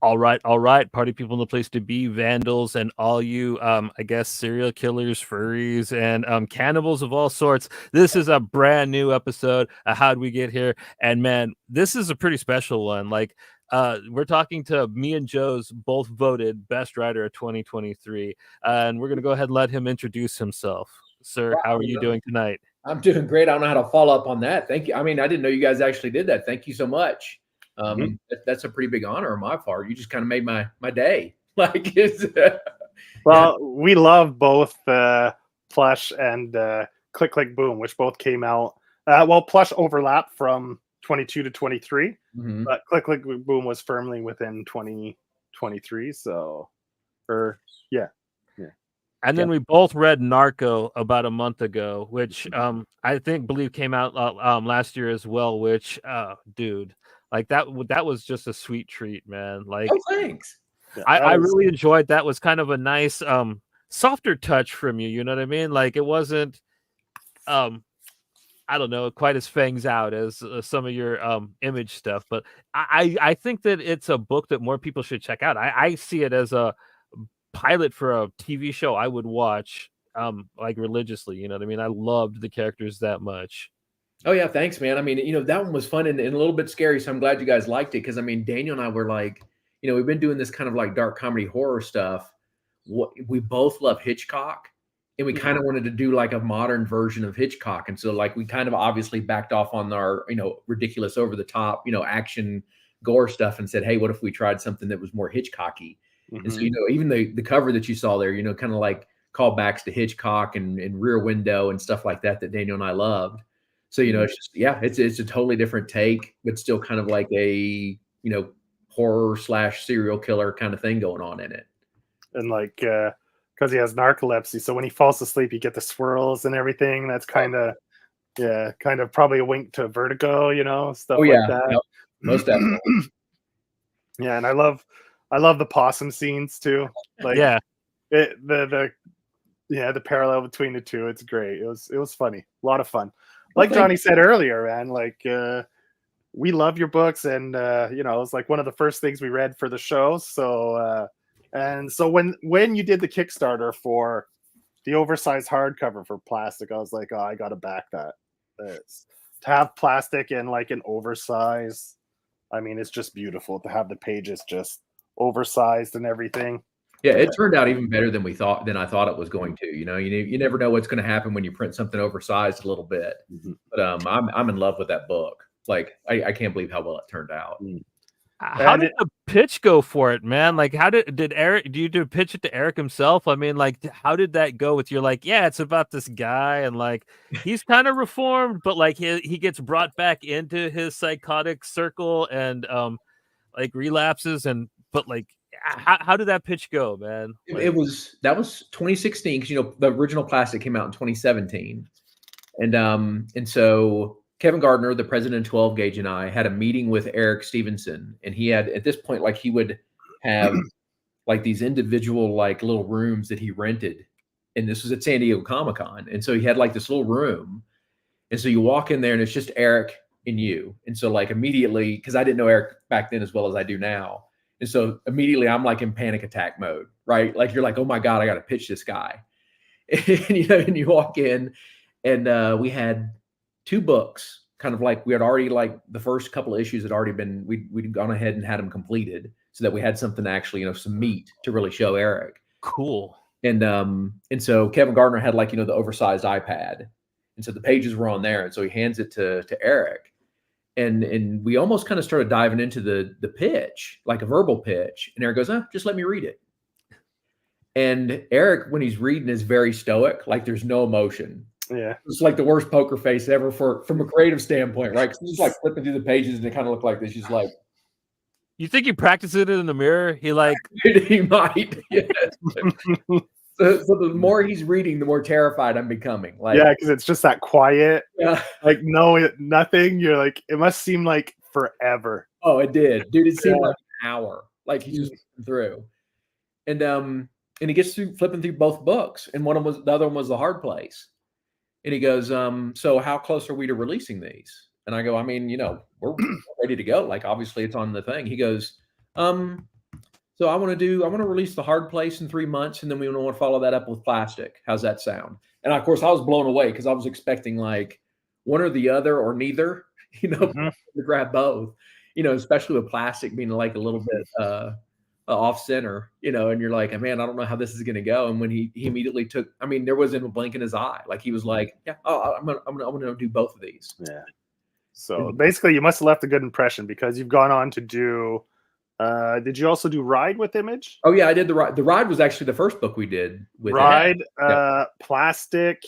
All right, party people in the place to be, vandals, and all you, I guess, serial killers, furries, and cannibals of all sorts. This is a brand new episode of How'd We Get Here? And man, this is a pretty special one. Like, we're talking to me and Joe's both voted best writer of 2023, and we're gonna go ahead and let him introduce himself. Sir, how are you doing tonight? I'm doing great. I don't know how to follow up on that. Thank you. I mean, I didn't know you guys actually did that. Thank you so much. That's a pretty big honor on my part. You just kind of made my day. Like it's well, we love both Plush and Click Click Boom, which both came out. Well, Plush overlapped from 22 to 23, but Click Click Boom was firmly within 2023. So, yeah. And then we both read Narco about a month ago, which I believe came out last year as well. Which, dude, like that was just a sweet treat, man. Like, oh, thanks. Yeah, I really enjoyed that. Was kind of a nice, softer touch from you. You know what I mean? Like it wasn't, I don't know, quite as fangs out as some of your image stuff. But I think that it's a book that more people should check out. I see it as a pilot for a TV show I would watch like religiously. You know what I mean? I loved the characters that much. Oh yeah, thanks, man. I mean, that one was fun and a little bit scary, so I'm glad you guys liked it because I mean, Daniel and I were like, we've been doing this kind of like dark comedy horror stuff. We both love Hitchcock, and we kind of wanted to do like a modern version of Hitchcock, and so like we kind of obviously backed off on our ridiculous over the top action gore stuff and said, hey, what if we tried something that was more Hitchcocky? And so even the cover that you saw there, kind of like callbacks to Hitchcock and Rear Window and stuff like that Daniel and I loved. So it's just it's a totally different take, but still kind of like a horror / serial killer kind of thing going on in it. And like because he has narcolepsy, so when he falls asleep you get the swirls and everything. That's kind of probably a wink to Vertigo, stuff like that. Yep. Most definitely. Yeah, and I love the possum scenes too. Like the parallel between the two, it's great. It was funny, a lot of fun. Like Johnny said earlier, man, like we love your books, and it was like one of the first things we read for the show. So and so when you did the Kickstarter for the oversized hardcover for Plastic, I was like, oh, I gotta back that. To have Plastic in like an oversized, I mean, it's just beautiful to have the pages just oversized and everything. Yeah, it turned out even better than I thought it was going to. You never know what's going to happen when you print something oversized a little bit. But I'm in love with that book. Like I can't believe how well it turned out. How did the pitch go for it, man? Like, how did Eric? Do you pitch it to Eric himself? I mean, like, how did that go? With you're like, yeah, it's about this guy, and like he's kind of reformed, but like he gets brought back into his psychotic circle and like relapses, but like. How did that pitch go, man? Like, that was 2016 because the original Plastic came out in 2017, and so Kevin Gardner, the president of 12 Gauge, and I had a meeting with Eric Stevenson, and he had at this point like he would have like these individual like little rooms that he rented, and this was at San Diego Comic-Con, and so he had like this little room, and so you walk in there and it's just Eric and you, and so like immediately because I didn't know Eric back then as well as I do now. And so immediately I'm like in panic attack mode, right? Like you're like, oh my God, I got to pitch this guy. And you walk in and we had 2 books, kind of like we had already like the first couple of issues had already been, we'd gone ahead and had them completed so that we had something actually, some meat to really show Eric. Cool. And so Kevin Gardner had like, the oversized iPad. And so the pages were on there. And so he hands it to Eric. And we almost kind of started diving into the pitch, like a verbal pitch. And Eric goes, just let me read it. And Eric, when he's reading, is very stoic. Like there's no emotion. Yeah. It's like the worst poker face ever from a creative standpoint, right? Because he's like flipping through the pages and they kind of look like this. He's like. You think he practiced it in the mirror? He like. He might. Yes. So the more he's reading, the more terrified I'm becoming. Like, yeah, because it's just that quiet. Yeah. Like nothing. You're like, it must seem like forever. Oh, it did, dude. It seemed like an hour. Like he's just through, and he gets through flipping through both books, and the other one was The Hard Place, and he goes, so how close are we to releasing these? And I go, I mean, we're ready to go. Like obviously it's on the thing. He goes, So I want to release The Hard Place in 3 months, and then we want to follow that up with Plastic. How's that sound? And of course, I was blown away because I was expecting like one or the other or neither, to grab both, especially with Plastic being like a little bit off center, and you're like, man, I don't know how this is going to go. And when he immediately took, I mean, there wasn't a blink in his eye. Like he was like, yeah, I'm gonna do both of these. Yeah. So basically, you must have left a good impression because you've gone on to do. Did you also do Ride with Image? Oh yeah, I did the Ride. The Ride was actually the first book we did with Ride, Plastic,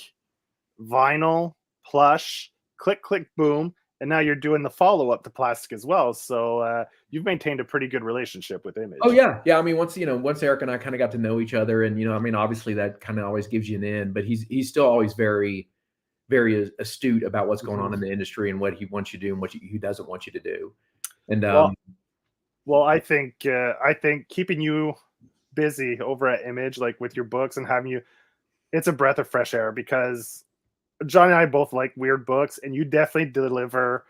Vinyl, Plush, Click Click Boom, and now you're doing the follow up to Plastic as well. So you've maintained a pretty good relationship with Image. Oh yeah. I mean, once Eric and I kind of got to know each other, and I mean, obviously that kind of always gives you an in, but he's still always very, very astute about what's going on in the industry and what he wants you to do and what he doesn't want you to do. And well, I think keeping you busy over at Image, like with your books and having you, it's a breath of fresh air because John and I both like weird books, and you definitely deliver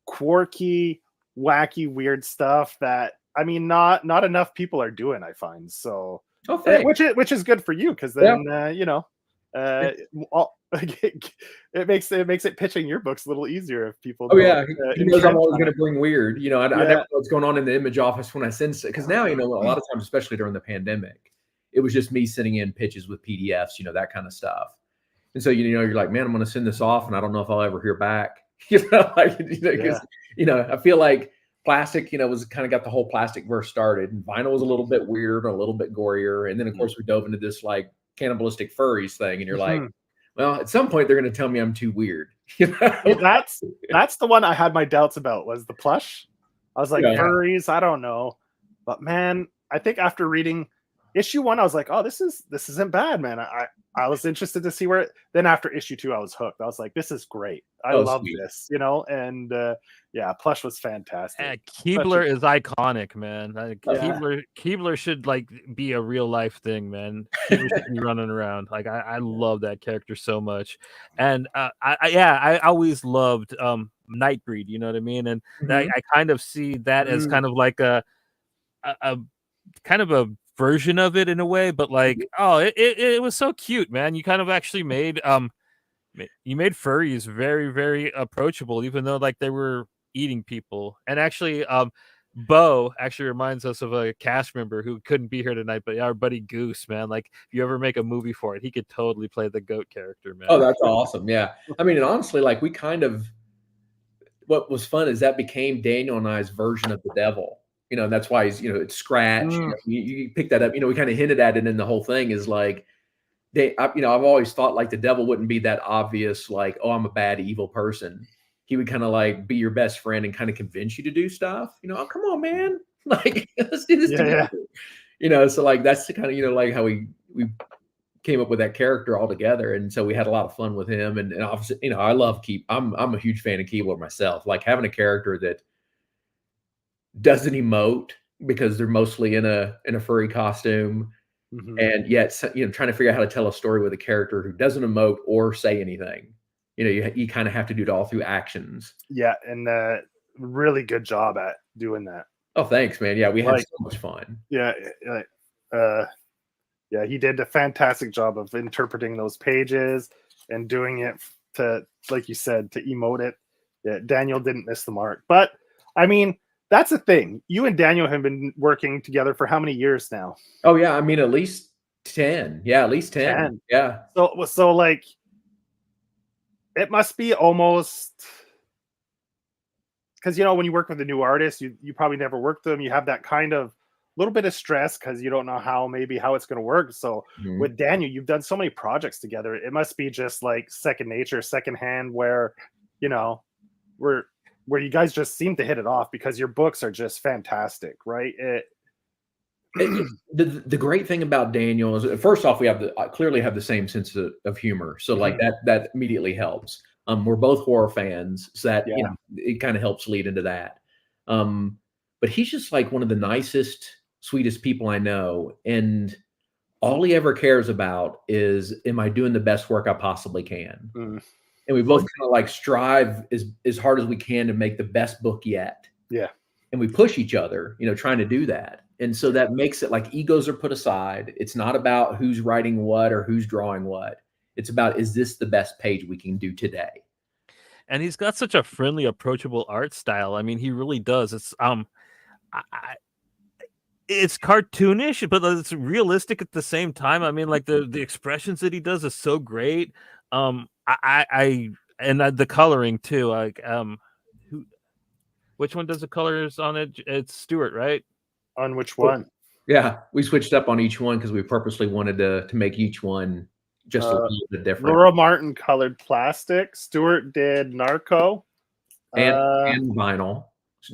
quirky, wacky, weird stuff that, I mean, not enough people are doing, I find. So, which is good for you because then it makes it pitching your books a little easier if people. Oh yeah, he knows I'm always going to bring weird. I never know what's going on in the Image office when I send, because now a lot of times, especially during the pandemic, it was just me sending in pitches with PDFs, that kind of stuff. And so you're like, man, I'm going to send this off, and I don't know if I'll ever hear back. I feel like Plastic, was kind of got the whole Plastic verse started, and Vinyl was a little bit weird, a little bit gorier, and then of course we dove into this like cannibalistic furries thing, and you're like, well, at some point they're going to tell me I'm too weird. That's the one I had my doubts about, was the Plush. I was like, furries, I don't know, but man, I think after reading issue 1, I was like, oh, this isn't bad, man. I was interested to see where. Then after issue 2, I was hooked. I was like, this is great. I love this, and Plush was fantastic. Keebler is iconic, man. Keebler should like be a real life thing, man. Keebler should be running around. Like I love that character so much, and I always loved Nightbreed. You know what I mean? And I kind of see that as kind of like a kind of a version of it in a way, but like, it was so cute, man. You kind of actually made furries very, very approachable, even though like they were eating people. And actually Bo actually reminds us of a cast member who couldn't be here tonight, but our buddy Goose, man. Like if you ever make a movie for it, he could totally play the goat character, man. Oh, that's awesome. Yeah, I mean, and honestly, like we kind of, what was fun is that became Daniel and I's version of the devil. That's why he's, it's Scratch. You pick that up. We kind of hinted at it in the whole thing is like, I've always thought like the devil wouldn't be that obvious, like, oh, I'm a bad, evil person. He would kind of like be your best friend and kind of convince you to do stuff. Oh, come on, man. Like, let's do this together. So like, that's the kind of, like how we came up with that character all together. And so we had a lot of fun with him. And obviously, I love I'm a huge fan of Keebler myself. Like having a character that doesn't emote because they're mostly in a furry costume, and yet trying to figure out how to tell a story with a character who doesn't emote or say anything. You kind of have to do it all through actions. Yeah, and really good job at doing that. Oh, thanks, man. Yeah, we had so much fun. Yeah, he did a fantastic job of interpreting those pages and doing it to, like you said, to emote it. Yeah, Daniel didn't miss the mark. But I mean, that's the thing. You and Daniel have been working together for how many years now? Oh yeah, I mean at least 10. Yeah, at least 10. Yeah. So like, it must be almost, because when you work with a new artist, you probably never worked with them. You have that kind of little bit of stress because you don't know how it's going to work. So with Daniel, you've done so many projects together. It must be just like second nature, second hand, where where you guys just seem to hit it off because your books are just fantastic, right? The great thing about Daniel is, first off, we clearly have the same sense of humor, so like that immediately helps. We're both horror fans, so that it kind of helps lead into that. But he's just like one of the nicest, sweetest people I know, and all he ever cares about is, am I doing the best work I possibly can? And we both kind of like strive as hard as we can to make the best book yet. Yeah. And we push each other, trying to do that. And so that makes it like egos are put aside. It's not about who's writing what or who's drawing what. It's about, is this the best page we can do today? And he's got such a friendly, approachable art style. I mean, he really does. It's cartoonish, but it's realistic at the same time. I mean, like the expressions that he does is so great. And the coloring too. Like, which one does the colors on it? It's Stewart, right? On which one? Yeah, we switched up on each one because we purposely wanted to make each one just a little bit different. Laura Martin colored Plastic. Stewart did Narco. And vinyl.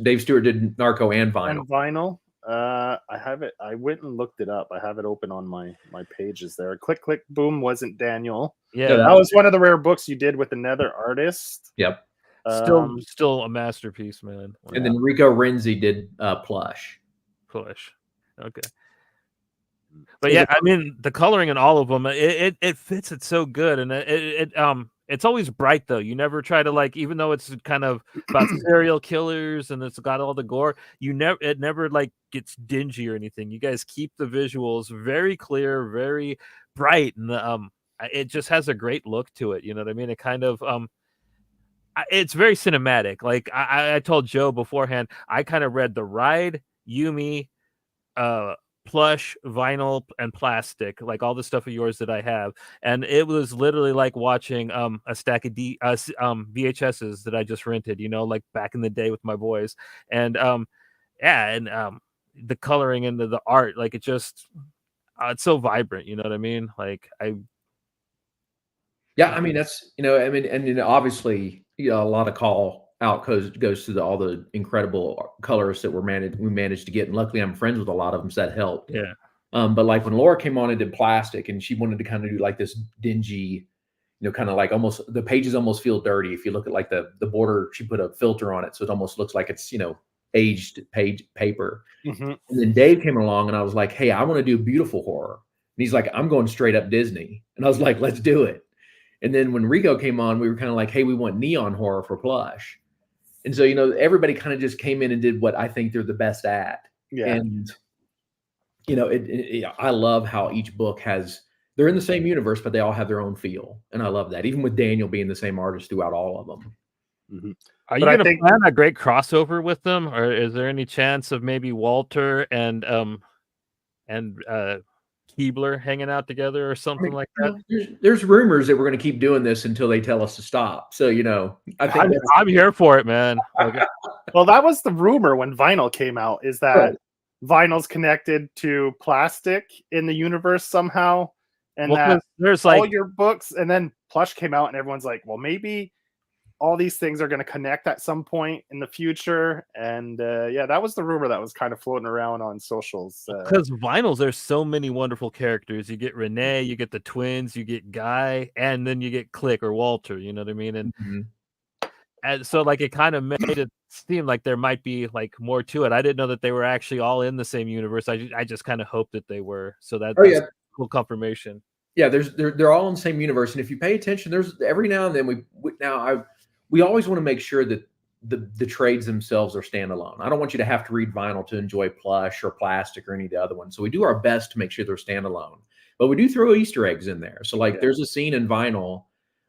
Dave Stewart did Narco and vinyl. And vinyl. I have it. I went and looked it up. I have it open on my pages there. Click, click, boom wasn't Daniel. Yeah, that was one of the rare books you did with another artist. Yep. Still a masterpiece, man. And then Rico Renzi did Plush. Okay. But yeah, I mean, the coloring in all of them, it fits it so good, and it's always bright though. You never try to, like, even though it's kind of about serial killers and it's got all the gore, it never like gets dingy or anything. You guys keep the visuals very clear, very bright, and it just has a great look to it. You know what I mean? It kind of it's very cinematic. Like I told Joe beforehand, I kind of read The Ride, Yumi, Plush, vinyl, and Plastic, like all the stuff of yours that I have, and it was literally like watching a stack of VHSs that I just rented, you know, like back in the day with my boys. And the coloring and the art, like it just it's so vibrant, you know what I mean? Like I mean, that's, I mean, and obviously, a lot of call out goes to all the incredible colorists that we managed to get, and luckily I'm friends with a lot of them, so that helped. Yeah. But like when Laura came on and did Plastic, and she wanted to kind of do like this dingy, kind of like almost the pages almost feel dirty. If you look at like the border, she put a filter on it, so it almost looks like it's aged page paper. Mm-hmm. And then Dave came along, and I was like, hey, I want to do beautiful horror. And he's like, I'm going straight up Disney. And I was like, let's do it. And then when Rico came on, we were kind of like, hey, we want neon horror for Plush. And so, everybody kind of just came in and did what I think they're the best at. Yeah. And, I love how each book they're in the same universe, but they all have their own feel. And I love that, even with Daniel being the same artist throughout all of them. Mm-hmm. Are you going to plan a great crossover with them? Or is there any chance of maybe Walter and Keebler hanging out together or something like that? There's rumors that we're going to keep doing this until they tell us to stop. So, I think I'm here for it, man. Okay. Well, that was the rumor when vinyl came out, is that vinyl's connected to Plastic in the universe somehow. And that there's all your books, and then Plush came out and everyone's like, well, maybe all these things are going to connect at some point in the future. And that was the rumor that was kind of floating around on socials. Because vinyls, there's so many wonderful characters. You get Renee, you get the twins, you get Guy, and then you get Click or Walter, you know what I mean? And so like it kind of made it seem like there might be like more to it. I didn't know that they were actually all in the same universe. I just kind of hoped that they were. So that's cool confirmation. Yeah, they're all in the same universe. And if you pay attention, there's every now and then we always want to make sure that the trades themselves are standalone. I don't want you to have to read vinyl to enjoy Plush or Plastic or any of the other ones. So we do our best to make sure they're standalone, but we do throw Easter eggs in there. So like there's a scene in vinyl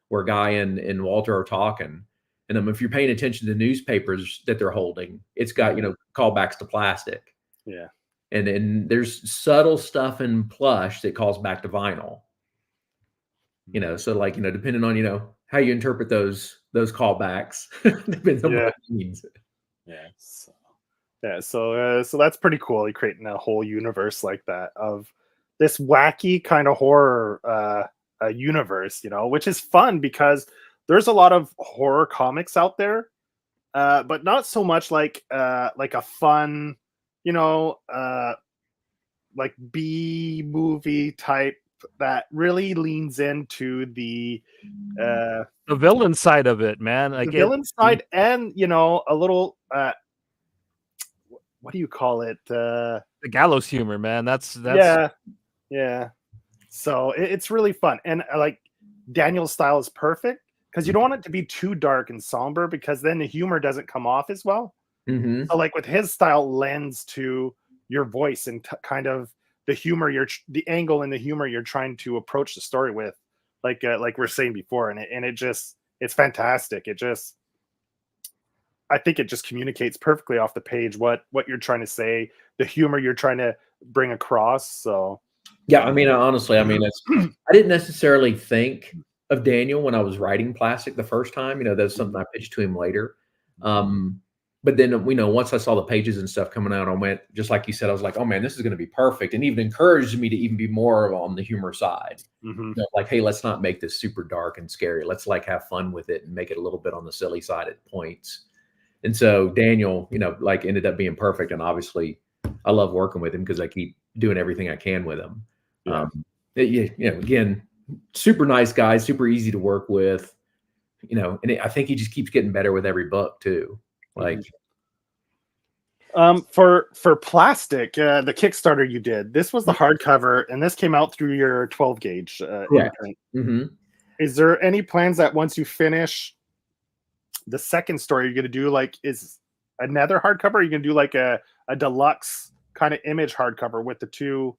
where Guy and Walter are talking, and then if you're paying attention to the newspapers that they're holding, it's got, callbacks to Plastic. Yeah. And there's subtle stuff in Plush that calls back to vinyl. So like, depending on, how you interpret those callbacks, depends on what it means. So that's pretty cool. You're creating a whole universe like that of this wacky kind of horror universe, which is fun because there's a lot of horror comics out there, but not so much like a fun, like B movie type that really leans into the villain side of it, man. Like the villain side, and a little what do you call it? The gallows humor, man. That's yeah. So it's really fun, and like Daniel's style is perfect because you don't want it to be too dark and somber because then the humor doesn't come off as well. Mm-hmm. So like with his style lends to your voice and kind of the humor the angle and the humor you're trying to approach the story with, like we're saying before, and it's fantastic. I think it just communicates perfectly off the page what you're trying to say, the humor you're trying to bring across. So yeah, I mean, honestly, I mean, I didn't necessarily think of Daniel when I was writing Plastic the first time. You know, that's something I pitched to him later. But then, you know, once I saw the pages and stuff coming out, I went, just like you said, I was like, oh man, this is going to be perfect. And even encouraged me to even be more on the humor side. You know, like, hey, let's not make this super dark and scary. Let's like have fun with it and make it a little bit on the silly side at points. And so Daniel, you know, like ended up being perfect. And obviously I love working with him because I keep doing everything I can with him. You know, again, super nice guy, super easy to work with, you know, and I think he just keeps getting better with every book too. Like, for Plastic, the Kickstarter you did, this was the hardcover, and this came out through your 12 gauge imprint. Is there any plans that once you finish the second story, you're going to do like is another hardcover? Are you going to do like a deluxe kind of image hardcover with the two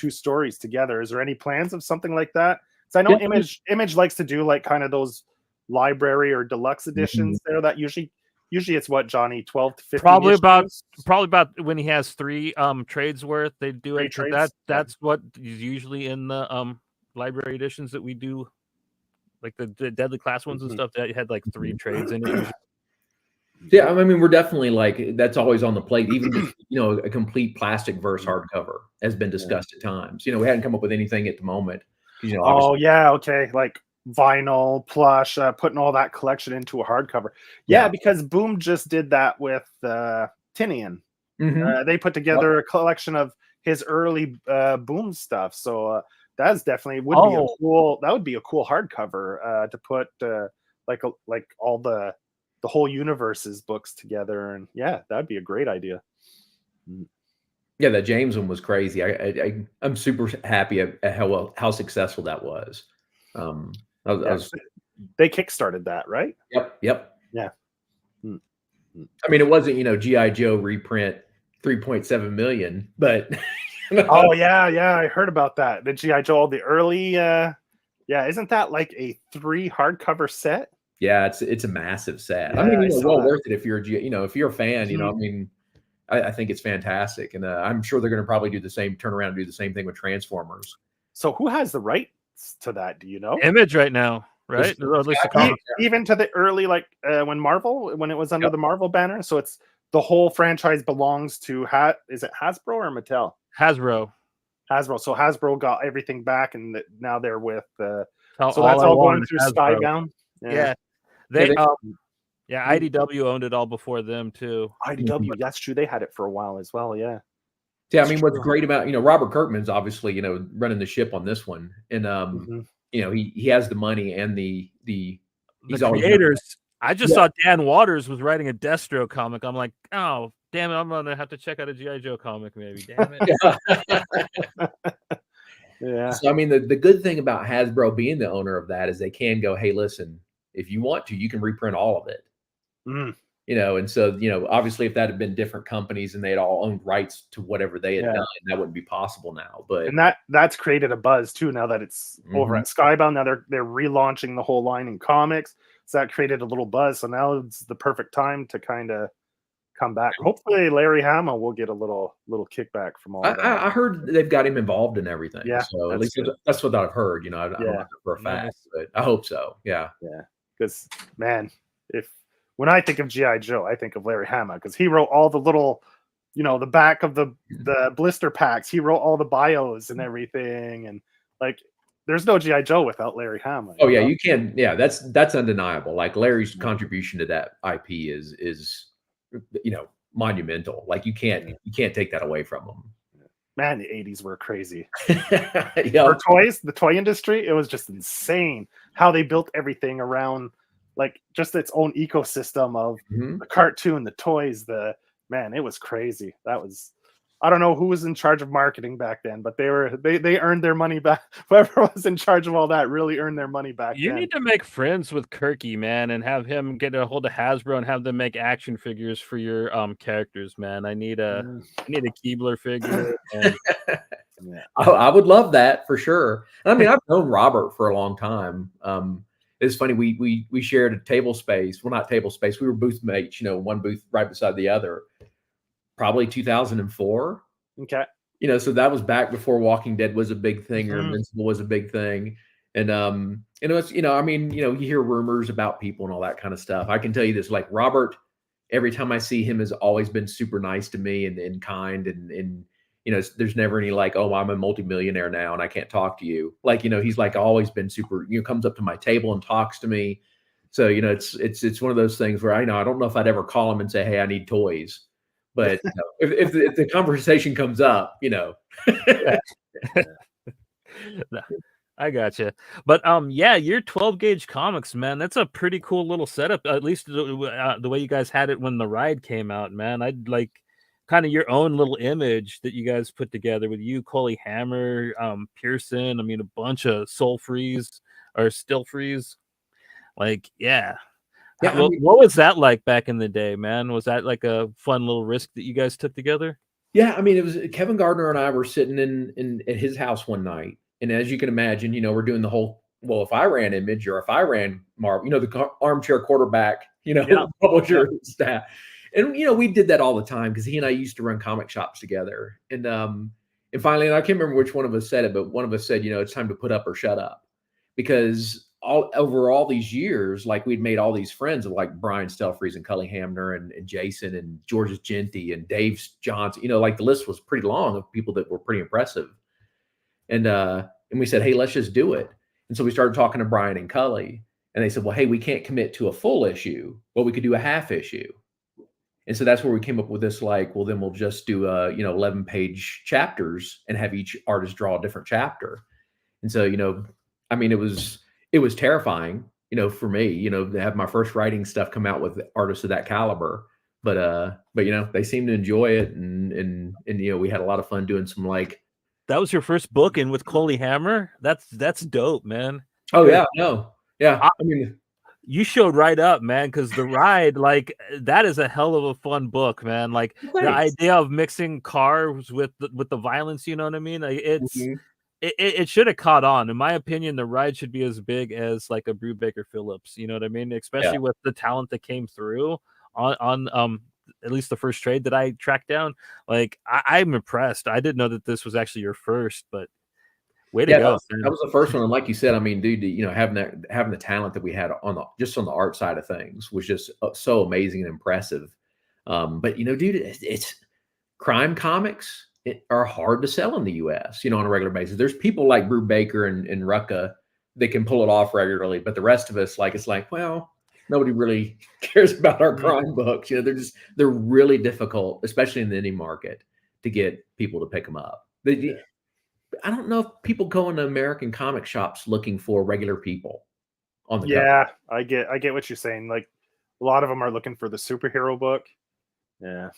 stories together? Is there any plans of something like that? So I know Image likes to do like kind of those library or deluxe editions there that usually it's what, Johnny, 12 to 15 probably issues? about when he has 3 trades worth, they do it. That's what is usually in the library editions that we do, like the Deadly Class ones and stuff that had like 3 trades in it. Yeah, I mean, we're definitely like, that's always on the plate. Even you know, a complete Plastic verse hardcover has been discussed at times. You know, we hadn't come up with anything at the moment. You know, okay, like vinyl, plush, putting all that collection into a hardcover. Because Boom just did that with Tinian. They put together a collection of his early Boom stuff. So that's definitely would be a cool hardcover to put like all the whole universe's books together. And that'd be a great idea. Yeah, that James one was crazy. I'm super happy at how successful that was. They kickstarted that, right? Yep. Yeah. I mean, it wasn't, you know, G.I. Joe reprint 3.7 million, but I heard about that. The G.I. Joe, the early isn't that like a 3 hardcover set? Yeah, it's a massive set. I mean, you know, well worth it if you're a fan. You know, I mean, I think it's fantastic, and I'm sure they're going to probably turn around and do the same thing with Transformers. So who has the rights to that? Do you know? Image right now, right? Or at least even to the early, like when it was under the Marvel banner. So it's the whole franchise belongs to is it Hasbro or Mattel? Hasbro. So Hasbro got everything back, and now they're with. So that's all going through Skybound. IDW owned it all before them too. IDW, that's true. They had it for a while as well. Yeah. Yeah, I mean, what's great about, you know, Robert Kirkman's obviously, you know, running the ship on this one, and you know, he has the money and the creators. I just saw Dan Waters was writing a Destro comic. I'm like, oh damn it, I'm gonna have to check out a G.I. Joe comic, maybe. Damn it. Yeah. So I mean, the good thing about Hasbro being the owner of that is they can go, hey, listen, if you want to, you can reprint all of it. You know, and so, you know, obviously if that had been different companies and they had all owned rights to whatever they had done, that wouldn't be possible now. But that's created a buzz too, now that it's over at Skybound. Now they're relaunching the whole line in comics. So that created a little buzz. So now it's the perfect time to kind of come back. Hopefully Larry Hama will get a little kickback from all that. I heard they've got him involved in everything. Yeah. So at least that's what I've heard. You know, I don't know for a fact, but I hope so. Yeah. Yeah. Because man, when I think of G.I. Joe, I think of Larry Hama because he wrote all the little, you know, the back of the blister packs. He wrote all the bios and everything. And like, there's no G.I. Joe without Larry Hama. Oh, yeah, you can't. Yeah, that's undeniable. Like Larry's contribution to that IP is, you know, monumental. Like you can't take that away from him. Man, the 80s were crazy. For toys, the toy industry, it was just insane how they built everything around like just its own ecosystem of the cartoon, the toys, it was crazy. I don't know who was in charge of marketing back then, but they earned their money back. Whoever was in charge of all that really earned their money back You then. need to make friends with Kirky, man, and have him get a hold of Hasbro and have them make action figures for your characters, man. I need a Keebler figure. And I would love that for sure. I mean, I've known Robert for a long time. It's funny, we shared a table space. Well, not table space. We were booth mates, one booth right beside the other. Probably 2004. Okay. So that was back before Walking Dead was a big thing or Invincible was a big thing. And it's you hear rumors about people and all that kind of stuff. I can tell you this, like Robert, every time I see him has always been super nice to me and kind and there's never any like, oh, I'm a multimillionaire now and I can't talk to you. Like, he's like always been super, comes up to my table and talks to me. So, it's one of those things where I don't know if I'd ever call him and say, hey, I need toys. But if the conversation comes up, I gotcha. But your 12 gauge comics, man, that's a pretty cool little setup. At least the way you guys had it when the ride came out, man. I'd like kind of your own little image that you guys put together with you, Coley Hammer, Pearson. I mean, a bunch of Soul Freeze or Still Freeze. Like, yeah. Yeah, what was that like back in the day, man? Was that like a fun little risk that you guys took together? Yeah, I mean, it was Kevin Gardner and I were sitting in at his house one night, and as you can imagine, we're doing the whole, well, if I ran Image or if I ran Marvel, the armchair quarterback, publisher staff, and we did that all the time because he and I used to run comic shops together, and finally, and I can't remember which one of us said it, but one of us said, it's time to put up or shut up, because over all these years, like we'd made all these friends of like Brian Stelfreeze and Cully Hamner and Jason and George's Genty and Dave Johnson, like the list was pretty long of people that were pretty impressive. And we said, hey, let's just do it. And so we started talking to Brian and Cully, and they said, well, hey, we can't commit to a full issue, but we could do a half issue. And so that's where we came up with this, like, well, then we'll just do 11-page chapters and have each artist draw a different chapter. And so, I mean, it was terrifying, for me, to have my first writing stuff come out with artists of that caliber. But they seemed to enjoy it, and we had a lot of fun doing some like. That was your first book, and with Coley Hammer, that's dope, man. Oh yeah, no, yeah. I mean, you showed right up, man, because the ride, like, that is a hell of a fun book, man. Like the idea of mixing cars with the violence, you know what I mean? Like, it should have caught on. In my opinion, the ride should be as big as like a Brubaker Phillips, you know what I mean? Especially with the talent that came through on at least the first trade that I tracked down. Like, I'm impressed. I didn't know that this was actually your first, but way to go. That was the first one. And like you said, I mean, dude, having the talent that we had on the art side of things was just so amazing and impressive. But dude, it's crime comics are hard to sell in the US, on a regular basis. There's people like Brubaker and Rucka that can pull it off regularly, but the rest of us, like, it's like, well, nobody really cares about our crime books. They're really difficult, especially in the indie market, to get people to pick them up. I don't know if people go into American comic shops looking for regular people on the cover. I get what you're saying. Like, a lot of them are looking for the superhero book. Yeah.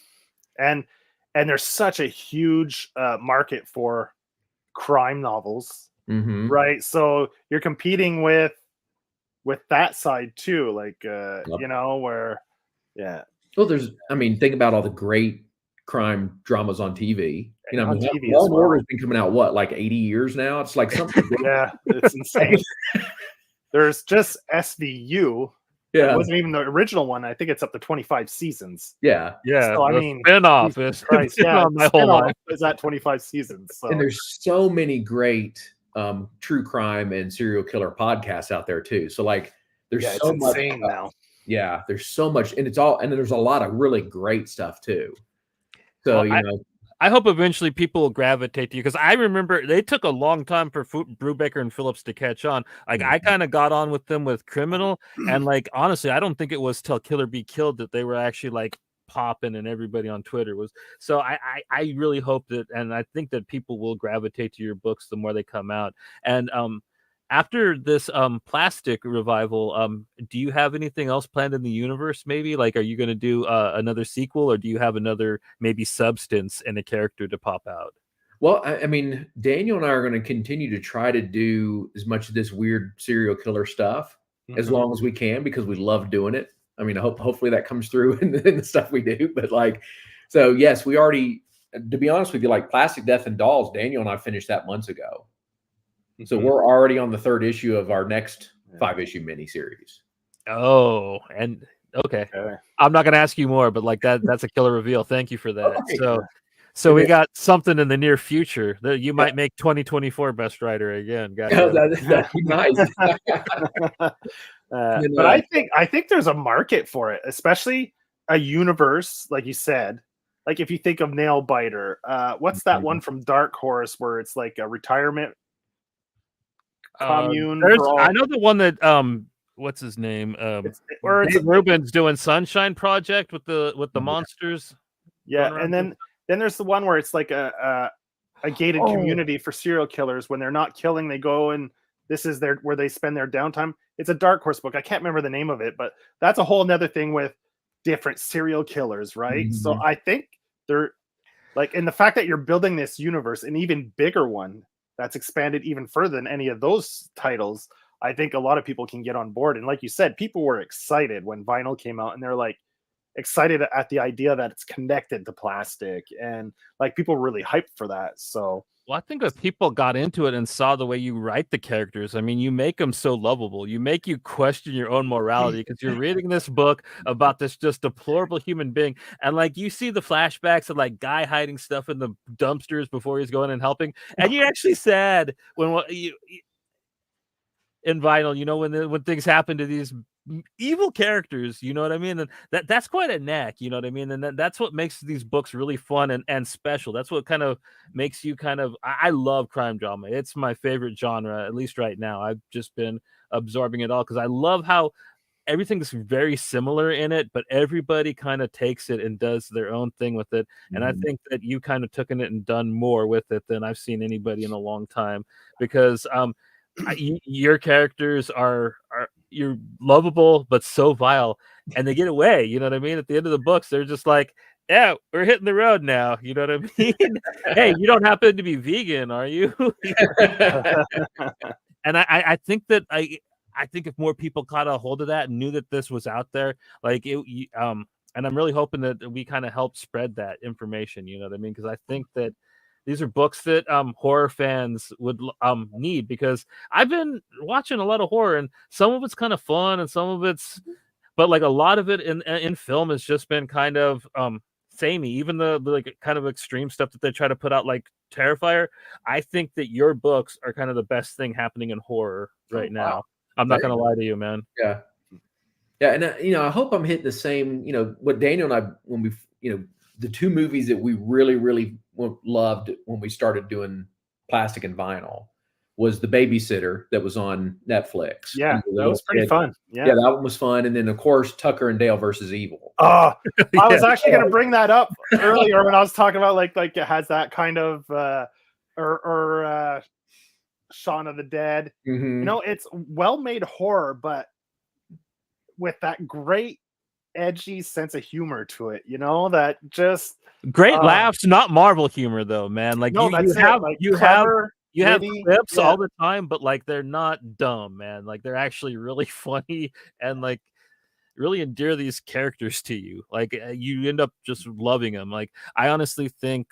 And there's such a huge market for crime novels, right? So you're competing with that side too, like where, Well, think about all the great crime dramas on TV. TV Law and Order has been coming out like 80 years now. It's like something. It's insane. There's just SVU. Yeah, it wasn't even the original one. I think it's up to 25 seasons. Yeah. So I mean, spinoff is my whole life. Is that 25 seasons? So. And there's so many great true crime and serial killer podcasts out there too. So like, there's so much now. Yeah, there's so much, and then there's a lot of really great stuff too. So I hope eventually people will gravitate to you, because I remember they took a long time for Brubaker and Phillips to catch on. Like, I kind of got on with them with Criminal, and like, honestly, I don't think it was till Killer Be Killed that they were actually like popping, and everybody on Twitter was. So I really hope that, and I think that people will gravitate to your books the more they come out. And after this plastic revival, do you have anything else planned in the universe? Maybe like, are you going to do another sequel, or do you have another maybe substance and a character to pop out? Well, I mean, Daniel and I are going to continue to try to do as much of this weird serial killer stuff as long as we can, because we love doing it. I mean, hopefully that comes through in the stuff we do. But like, so yes, we already, to be honest with you, like Plastic Death and Dolls, Daniel and I finished that months ago. So we're already on the 3rd issue of our next 5-issue miniseries. Oh, and okay. I'm not going to ask you more, but like that's a killer reveal. Thank you for that. Okay. So we got something in the near future that you might make 2024 Best Writer again. That'd be nice. But I think there's a market for it, especially a universe, like you said. Like if you think of Nailbiter, what's that one from Dark Horse where it's like a retirement commune? I know the one that what's his name? Dave Rubin's doing Sunshine Project with the monsters. Yeah, and then there's the one where it's like a gated community for serial killers. When they're not killing, they go and this is where they spend their downtime. It's a Dark Horse book. I can't remember the name of it, but that's a whole nother thing with different serial killers, right? So I think they're like, and the fact that you're building this universe, an even bigger one that's expanded even further than any of those titles, I think a lot of people can get on board. And like you said, people were excited when Vinyl came out, and they're like excited at the idea that it's connected to Plastic, and like people really hyped for that. So well, I think if people got into it and saw the way you write the characters, I mean, you make them so lovable. You make you question your own morality because you're reading this book about this just deplorable human being. And like, you see the flashbacks of like guy hiding stuff in the dumpsters before he's going and helping. And you're actually sad when in Vinyl, you know, when things happen to these evil characters, you know what I mean? And that's quite a knack, you know what I mean? And that's what makes these books really fun and special. That's what kind of makes you I love crime drama. It's my favorite genre, at least right now. I've just been absorbing it all because I love how everything's very similar in it, but everybody kind of takes it and does their own thing with it. And I think that you kind of taken it and done more with it than I've seen anybody in a long time, because your characters are you're lovable but so vile, and they get away, you know what I mean? At the end of the books, they're just like, yeah, we're hitting the road now, you know what I mean? Hey, you don't happen to be vegan, are you? And I think that I think if more people caught a hold of that and knew that this was out there, like and I'm really hoping that we kind of help spread that information, you know what I mean? Because I think that these are books that horror fans would need, because I've been watching a lot of horror, and some of it's kind of fun and some of it's, but like a lot of it in film has just been kind of samey. Even the like kind of extreme stuff that they try to put out, like Terrifier. I think that your books are kind of the best thing happening in horror right now. I'm not going to lie to you, man. Yeah. Yeah. And, you know, I hope I'm hitting the same, you know, what Daniel and I, when we, you know, the two movies that we really, really loved when we started doing Plastic and Vinyl was The Babysitter that was on Netflix. Yeah, that was pretty fun. Yeah, that one was fun. And then, of course, Tucker and Dale versus Evil. Oh, I was actually going to bring that up earlier when I was talking about like it has that kind of or Shaun of the Dead. You know, it's well-made horror, but with that great edgy sense of humor to it, you know, that just great laughs, not Marvel humor though, man. Like no, you have clips all the time, but like they're not dumb, man. Like they're actually really funny and like really endear these characters to you. Like you end up just loving them. Like I honestly think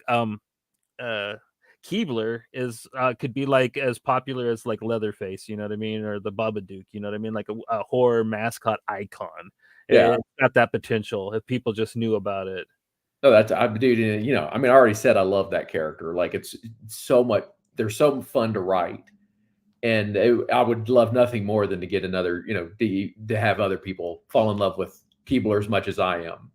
Keebler is could be like as popular as like Leatherface, you know what I mean, or the Babadook, you know what I mean, like a horror mascot icon. Yeah, it's got that potential if people just knew about it. No, dude. You know, I mean, I already said I love that character. Like it's so much. They're so fun to write, and I would love nothing more than to get another. You know, to have other people fall in love with Keebler as much as I am.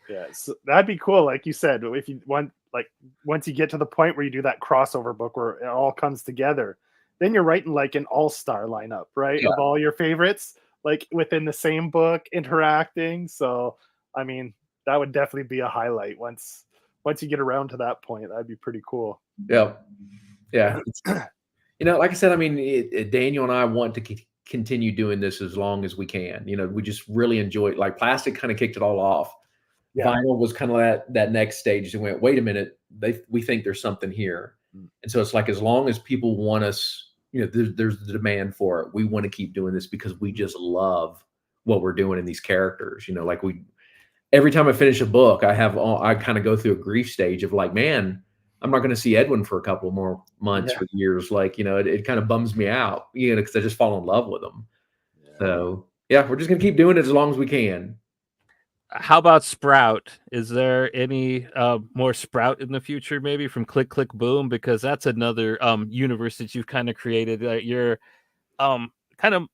Yeah, so that'd be cool. Like you said, if you want, like once you get to the point where you do that crossover book where it all comes together, then you're writing like an all-star lineup, right? Yeah. Of all your favorites, like within the same book, interacting. So, I mean, that would definitely be a highlight once you get around to that point. That'd be pretty cool. Yeah, yeah. Like I said, I mean, Daniel and I want to continue doing this as long as we can. We just really enjoy it. Like Plastic kind of kicked it all off. Yeah. Vinyl was kind of that next stage and went, wait a minute, we think there's something here. And so it's like, as long as people want us, there's the demand for it. We want to keep doing this because we just love what we're doing in these characters. Like every time I finish a book, I kind of go through a grief stage of like, man, I'm not going to see Edwin for a couple more months or years. Like, it kind of bums me out, because I just fall in love with them. Yeah. So yeah, we're just going to keep doing it as long as we can. How about Sprout? Is there any more Sprout in the future, maybe from Click Click Boom? Because that's another universe that you've kind of created. You're kind of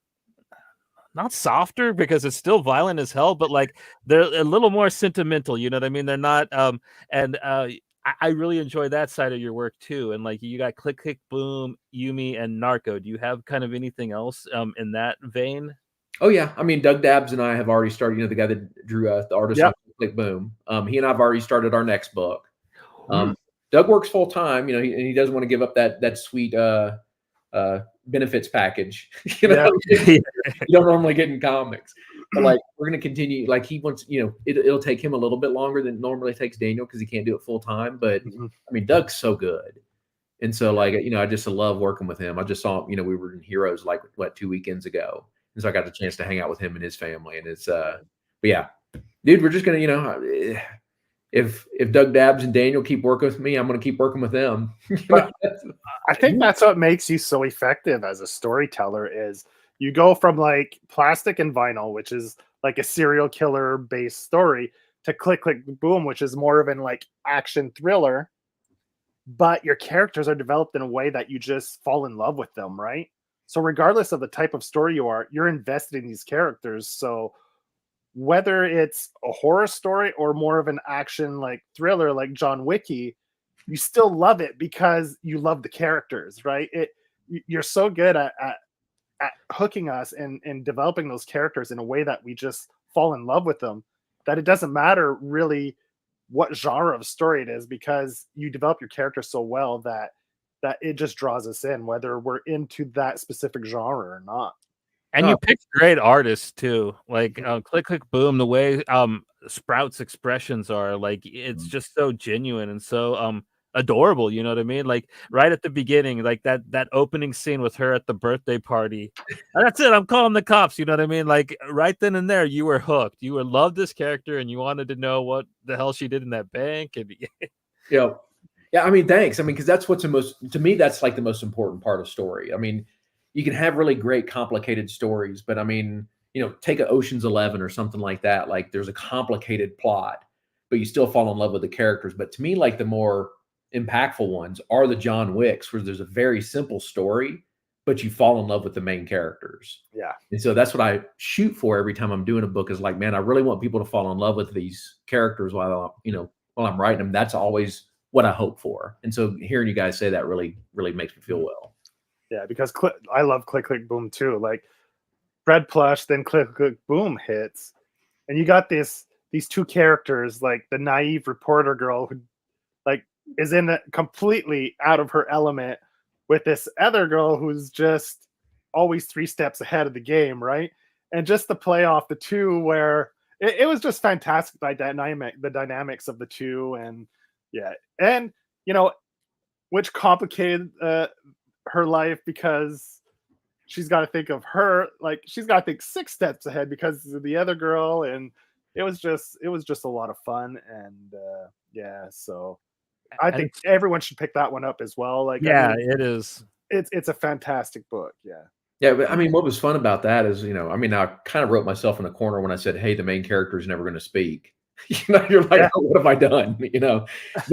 not softer, because it's still violent as hell, but like they're a little more sentimental. You know what I mean? They're not. I really enjoy that side of your work too. And like you got Click Click Boom, Yumi, and Narco. Do you have kind of anything else in that vein? Oh yeah, I mean, Doug Dabbs and I have already started. The guy that drew the artist on Click Boom. He and I have already started our next book. Doug works full time, and he doesn't want to give up that sweet benefits package. You don't normally get in comics, but like we're going to continue. Like he wants, it'll take him a little bit longer than it normally takes Daniel because he can't do it full time. But I mean, Doug's so good. And so like, I just love working with him. I just saw, we were in Heroes like 2 weekends ago. And so I got the chance to hang out with him and his family. And it's, but yeah, dude, we're just going to, if Doug Dabbs and Daniel keep working with me, I'm going to keep working with them. I think that's what makes you so effective as a storyteller is you go from like Plastic and Vinyl, which is like a serial killer based story, to Click Click Boom, which is more of an like action thriller, but your characters are developed in a way that you just fall in love with them, right? So regardless of the type of story you are, you're invested in these characters. So whether it's a horror story or more of an action like thriller like John Wicky, you still love it because you love the characters, right? You're so good at hooking us and developing those characters in a way that we just fall in love with them, that it doesn't matter really what genre of story it is, because you develop your character so well that it just draws us in, whether we're into that specific genre or not. And you picked great artists too. Like Click Click Boom, the way Sprout's expressions are, like it's just so genuine and so adorable. You know what I mean? Like right at the beginning, like that opening scene with her at the birthday party. That's it. I'm calling the cops. You know what I mean? Like right then and there, you were hooked. You loved this character, and you wanted to know what the hell she did in that bank. And yeah. I mean, thanks. I mean, because that's to me, that's like the most important part of story. I mean, you can have really great complicated stories, but I mean, take a Ocean's 11 or something like that. Like there's a complicated plot, but you still fall in love with the characters. But to me, like the more impactful ones are the John Wicks, where there's a very simple story, but you fall in love with the main characters. Yeah. And so that's what I shoot for every time I'm doing a book, is like, man, I really want people to fall in love with these characters while I'm writing them. That's always what I hope for. And so hearing you guys say that really, really makes me feel well. Yeah, because I love Click Click Boom too. Like Red Plush, then Click Click Boom hits, and you got these two characters, like the naive reporter girl who like is completely out of her element, with this other girl who's just always 3 steps ahead of the game, right? And just the play off the two, where it was just fantastic, the dynamics of the two, and yeah, and which complicated her life, because she's got to think of her, like she's got to think 6 steps ahead because of the other girl, and it was just a lot of fun. And so I think everyone should pick that one up as well. Like, yeah, I mean, it is. It's a fantastic book. Yeah, but I mean, what was fun about that is, I mean, I kind of wrote myself in a corner when I said, hey, the main character is never going to speak. You're like, oh, what have I done? But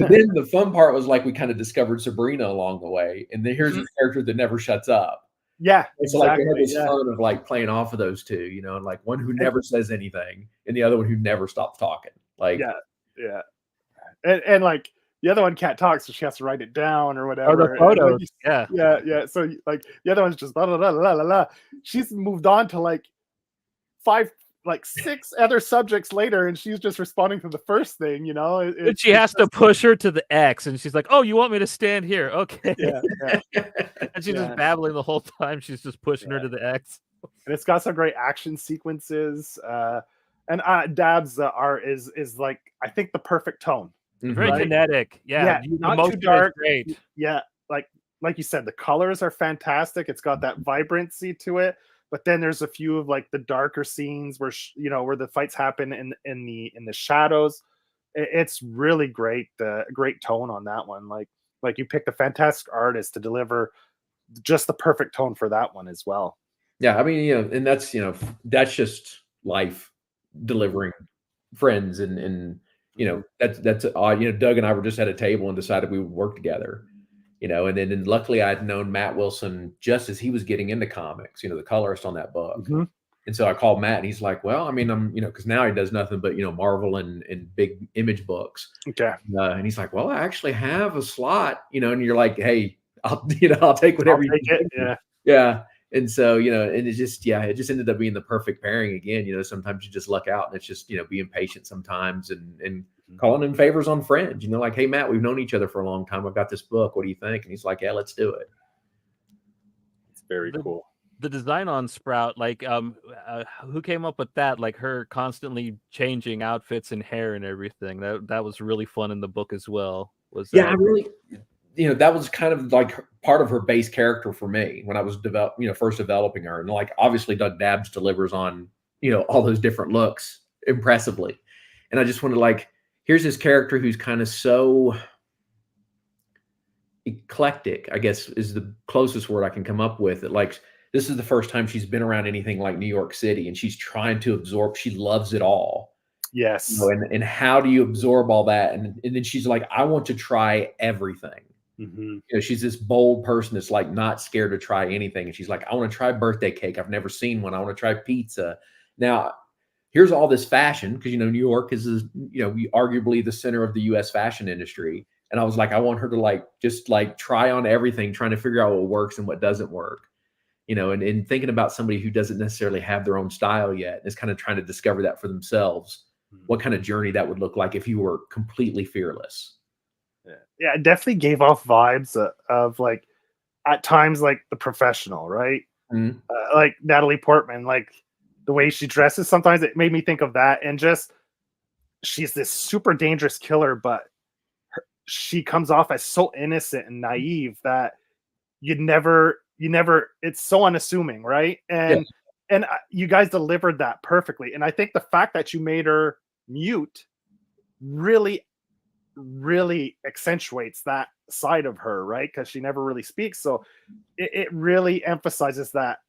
then the fun part was like we kind of discovered Sabrina along the way, and then here's a character that never shuts up. Yeah, it's like we had this fun of like playing off of those two, and like one who never says anything, and the other one who never stops talking. Like, yeah, and like the other one can't talk, so she has to write it down or whatever. Or the photos, yeah. So like the other one's just la la la la la la. She's moved on to like 5 like 6 other subjects later, and she's just responding to the first thing, you know. And she has to push her to the X, and she's like, "Oh, you want me to stand here? Okay." Yeah. And she's just babbling the whole time. She's just pushing her to the X. And it's got some great action sequences. And Dab's art is like, I think, the perfect tone. Very kinetic. Yeah, not too dark. Great. Yeah, like you said, the colors are fantastic. It's got that vibrancy to it. But then there's a few of like the darker scenes where where the fights happen in the shadows. It's really great. Great tone on that one. Like you picked a fantastic artist to deliver just the perfect tone for that one as well. Yeah, I mean, and that's just life delivering friends, and that's odd. Doug and I were just at a table and decided we would work together. And then luckily I'd known Matt Wilson just as he was getting into comics, the colorist on that book. Mm-hmm. And so I called Matt, and he's like, well, I mean, I'm, because now he does nothing but, Marvel and big image books. Okay. And he's like, well, I actually have a slot, and you're like, hey, I'll take whatever you take it. Yeah. And so, and it just ended up being the perfect pairing again. Sometimes you just luck out, and it's just, being patient sometimes and calling in favors on friends, like, hey, Matt, we've known each other for a long time. I've got this book. What do you think? And he's like, yeah, let's do it. It's very cool. The design on Sprout, like, who came up with that? Like her constantly changing outfits and hair and everything. That was really fun in the book as well. I really, that was kind of like part of her base character for me when I was first developing her. And like, obviously Doug Dabbs delivers on, all those different looks impressively. And I just wanted, like, here's this character who's kind of so eclectic, I guess is the closest word I can come up with. That, like, this is the first time she's been around anything like New York City, and she's trying to absorb. She loves it all. Yes. And how do you absorb all that? And then she's like, I want to try everything. Mm-hmm. She's this bold person that's like not scared to try anything. And she's like, I want to try birthday cake. I've never seen one. I want to try pizza. Now, here's all this fashion, because New York is arguably the center of the U.S. fashion industry. And I was like, I want her to just try on everything, trying to figure out what works and what doesn't work. And thinking about somebody who doesn't necessarily have their own style yet, is kind of trying to discover that for themselves. What kind of journey that would look like if you were completely fearless. Yeah, it definitely gave off vibes of like, at times, like The Professional, right? Mm-hmm. Like Natalie Portman, like the way she dresses. Sometimes it made me think of that, and just she's this super dangerous killer, but she comes off as so innocent and naive that you never. It's so unassuming, right? And you guys delivered that perfectly. And I think the fact that you made her mute really accentuates that side of her, right? Because she never really speaks, so it really emphasizes that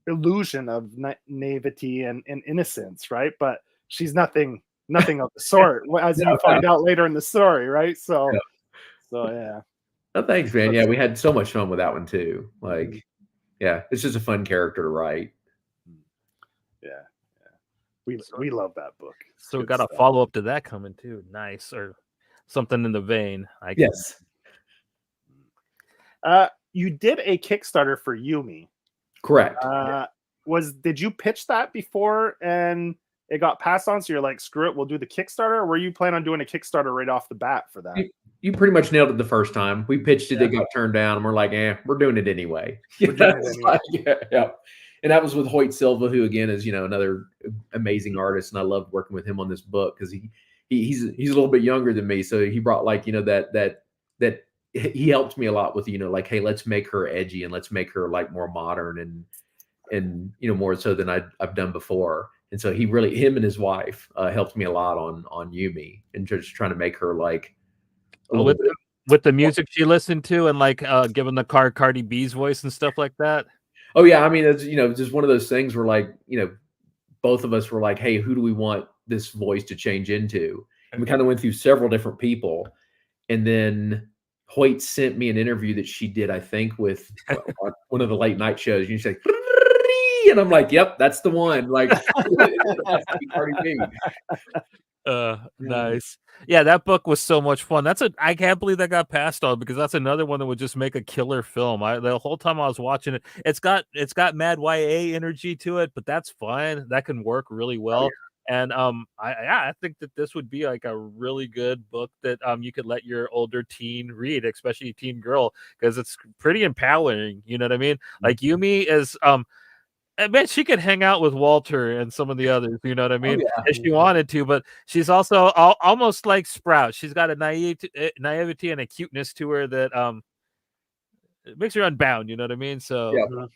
illusion of naivety and innocence, right? But she's nothing of the sort, as you find out later in the story, right? So yeah. Oh, thanks, man. Yeah, we had so much fun with that one too. Like, yeah, it's just a fun character to write. Yeah. We love that book. So we got a follow up to that coming too. Nice, or something in the vein. Yes. You did a Kickstarter for Yumi. Correct. Did you pitch that before and it got passed on? So you're like, screw it, we'll do the Kickstarter. Or were you planning on doing a Kickstarter right off the bat for that? You pretty much nailed it the first time. We pitched it, it got turned down, and we're like, we're doing it anyway. Yeah. And that was with Hoyt Silva, who again is, another amazing artist. And I loved working with him on this book because he's a little bit younger than me. So he brought that he helped me a lot with, like, hey, let's make her edgy and let's make her like more modern and more so than I've done before. And so him and his wife helped me a lot on Yumi, and just trying to make her like with the music she listened to, and like giving the Cardi B's voice and stuff like that. Oh yeah, I mean, it's just one of those things where, like, both of us were like, hey, who do we want this voice to change into? And we kind of went through several different people, and then Hoyt sent me an interview that she did, I think, with one of the late night shows. You say, and I'm like, yep, that's the one. Like, Cardi B. Nice. Yeah, that book was so much fun. I can't believe that got passed on because that's another one that would just make a killer film. The whole time I was watching it, it's got mad YA energy to it, but that's fine. That can work really well. And I think that this would be like a really good book that you could let your older teen read, especially teen girl, because it's pretty empowering. You know what I mean? Like Yumi is I bet she could hang out with Walter and some of the others, you know what I mean? If she wanted to, but she's also almost like Sprout. She's got a naivety and a cuteness to her that it makes her unbound, you know what I mean? So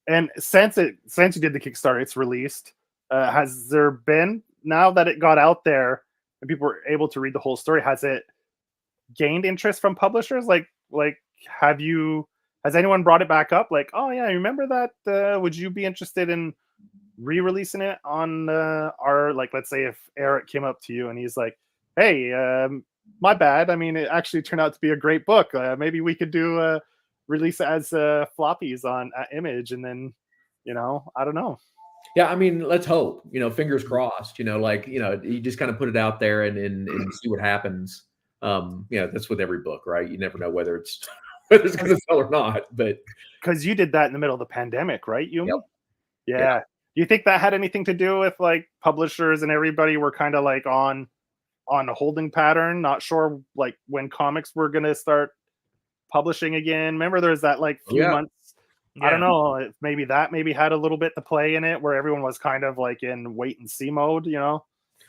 And since you did the Kickstarter, it's released. Has there been, now that it got out there and people were able to read the whole story, has it gained interest from publishers? Like has anyone brought it back up? Like, oh yeah, I remember that. Would you be interested in re-releasing it on our, like, let's say if Eric came up to you and he's like, hey, my bad. I mean, it actually turned out to be a great book. Maybe we could do release it as floppies on Image, and then, I don't know. Yeah, I mean, let's hope. Fingers crossed. You just kind of put it out there and see what happens. That's with every book, right? You never know whether it's going to sell or not. But because you did that in the middle of the pandemic, right? Yumi? Yep. Yeah. Do you think that had anything to do with like publishers and everybody were kind of like on a holding pattern, not sure like when comics were going to start publishing again? Remember there's that like few months. I don't know, maybe had a little bit to play in it where everyone was kind of like in wait and see mode,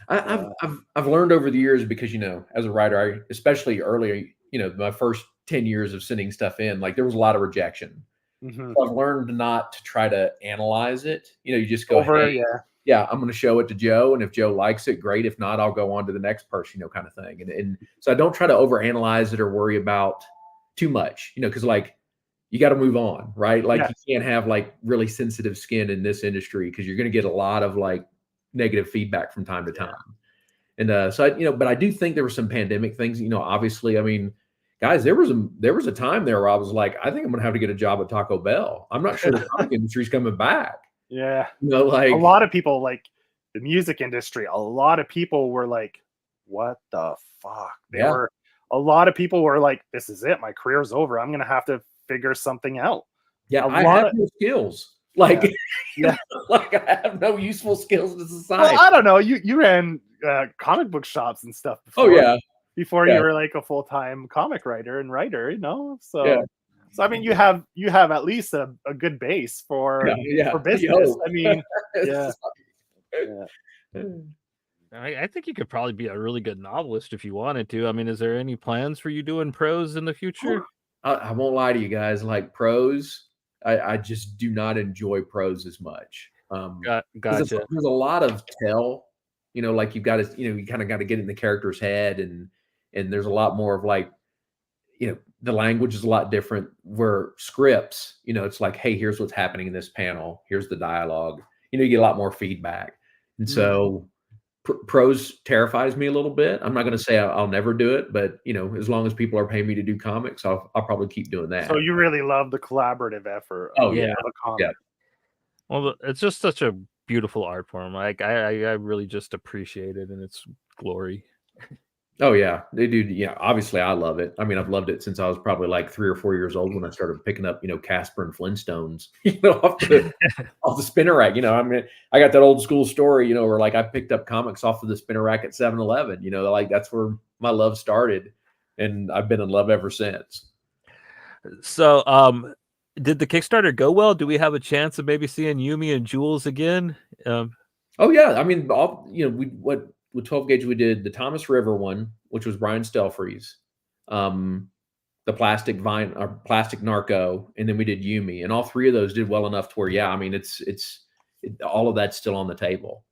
I've learned over the years because, as a writer, especially earlier, my first 10 years of sending stuff in, like there was a lot of rejection. So I've learned not to try to analyze it. You just go, hey, I'm going to show it to Joe. And if Joe likes it, great. If not, I'll go on to the next person, kind of thing. And so I don't try to overanalyze it or worry about too much, because like you got to move on, right? Like you can't have like really sensitive skin in this industry because you're going to get a lot of like negative feedback from time to time. And so but I do think there were some pandemic things, obviously. I mean, guys, there was a time there where I was like, I think I'm gonna have to get a job at Taco Bell. I'm not sure the comic industry's coming back. Yeah. Like a lot of people, like the music industry, a lot of people were like, what the fuck? A lot of people were like, this is it, my career's over. I'm gonna have to figure something out. Yeah, I have no skills. Like, like I have no useful skills to society. Well, I don't know. You ran comic book shops and stuff before. Before you were like a full-time comic writer and writer, So I mean, you have at least a good base for business. I mean, I think you could probably be a really good novelist if you wanted to. I mean, is there any plans for you doing prose in the future? I won't lie to you guys. Like prose, I just do not enjoy prose as much. Gotcha. There's a lot of tell, like you've got to, you kind of got to get in the character's head, and there's a lot more of like, the language is a lot different. Where scripts, it's like, hey, here's what's happening in this panel. Here's the dialogue. You get a lot more feedback, and so prose terrifies me a little bit. I'm not going to say I'll never do it, but as long as people are paying me to do comics, I'll probably keep doing that. So you really love the collaborative effort. Oh yeah. Well, it's just such a beautiful art form. Like I really just appreciate it in its glory. Oh yeah, dude. Yeah, obviously I love it. I mean, I've loved it since I was probably like 3 or 4 years old when I started picking up, Casper and Flintstones, off the spinner rack. I mean, I got that old school story, where like I picked up comics off of the spinner rack at 7-Eleven. Like that's where my love started, and I've been in love ever since. So, did the Kickstarter go well? Do we have a chance of maybe seeing Yumi and Jules again? Oh yeah, I mean, with 12 gauge, we did the Thomas River one, which was Brian Stelfreeze, the plastic narco, and then we did Yumi, and all three of those did well enough to where, I mean, it's all of that's still on the table.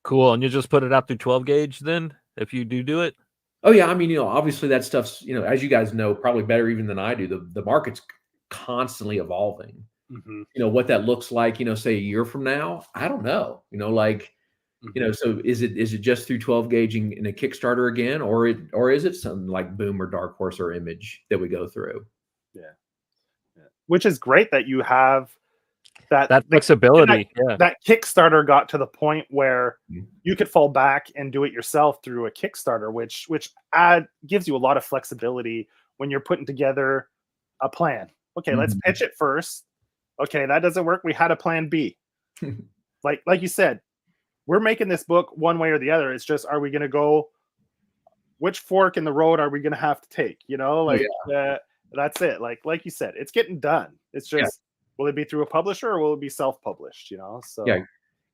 Cool. And you just put it out through 12 gauge then, if you do it? Oh yeah. I mean, obviously that stuff's, as you guys know, probably better even than I do, the market's constantly evolving. What that looks like, say a year from now, I don't know, so is it just through 12 gauging in a Kickstarter again, or is it something like Boom or Dark Horse or Image that we go through? Yeah. Which is great that you have that flexibility. That Kickstarter got to the point where you could fall back and do it yourself through a Kickstarter, which gives you a lot of flexibility when you're putting together a plan. Okay, let's pitch it first. Okay, that doesn't work. We had a plan B. like you said, we're making this book one way or the other. It's just, are we going to go? Which fork in the road are we going to have to take? That's it. Like you said, it's getting done. It's just, will it be through a publisher or will it be self-published? So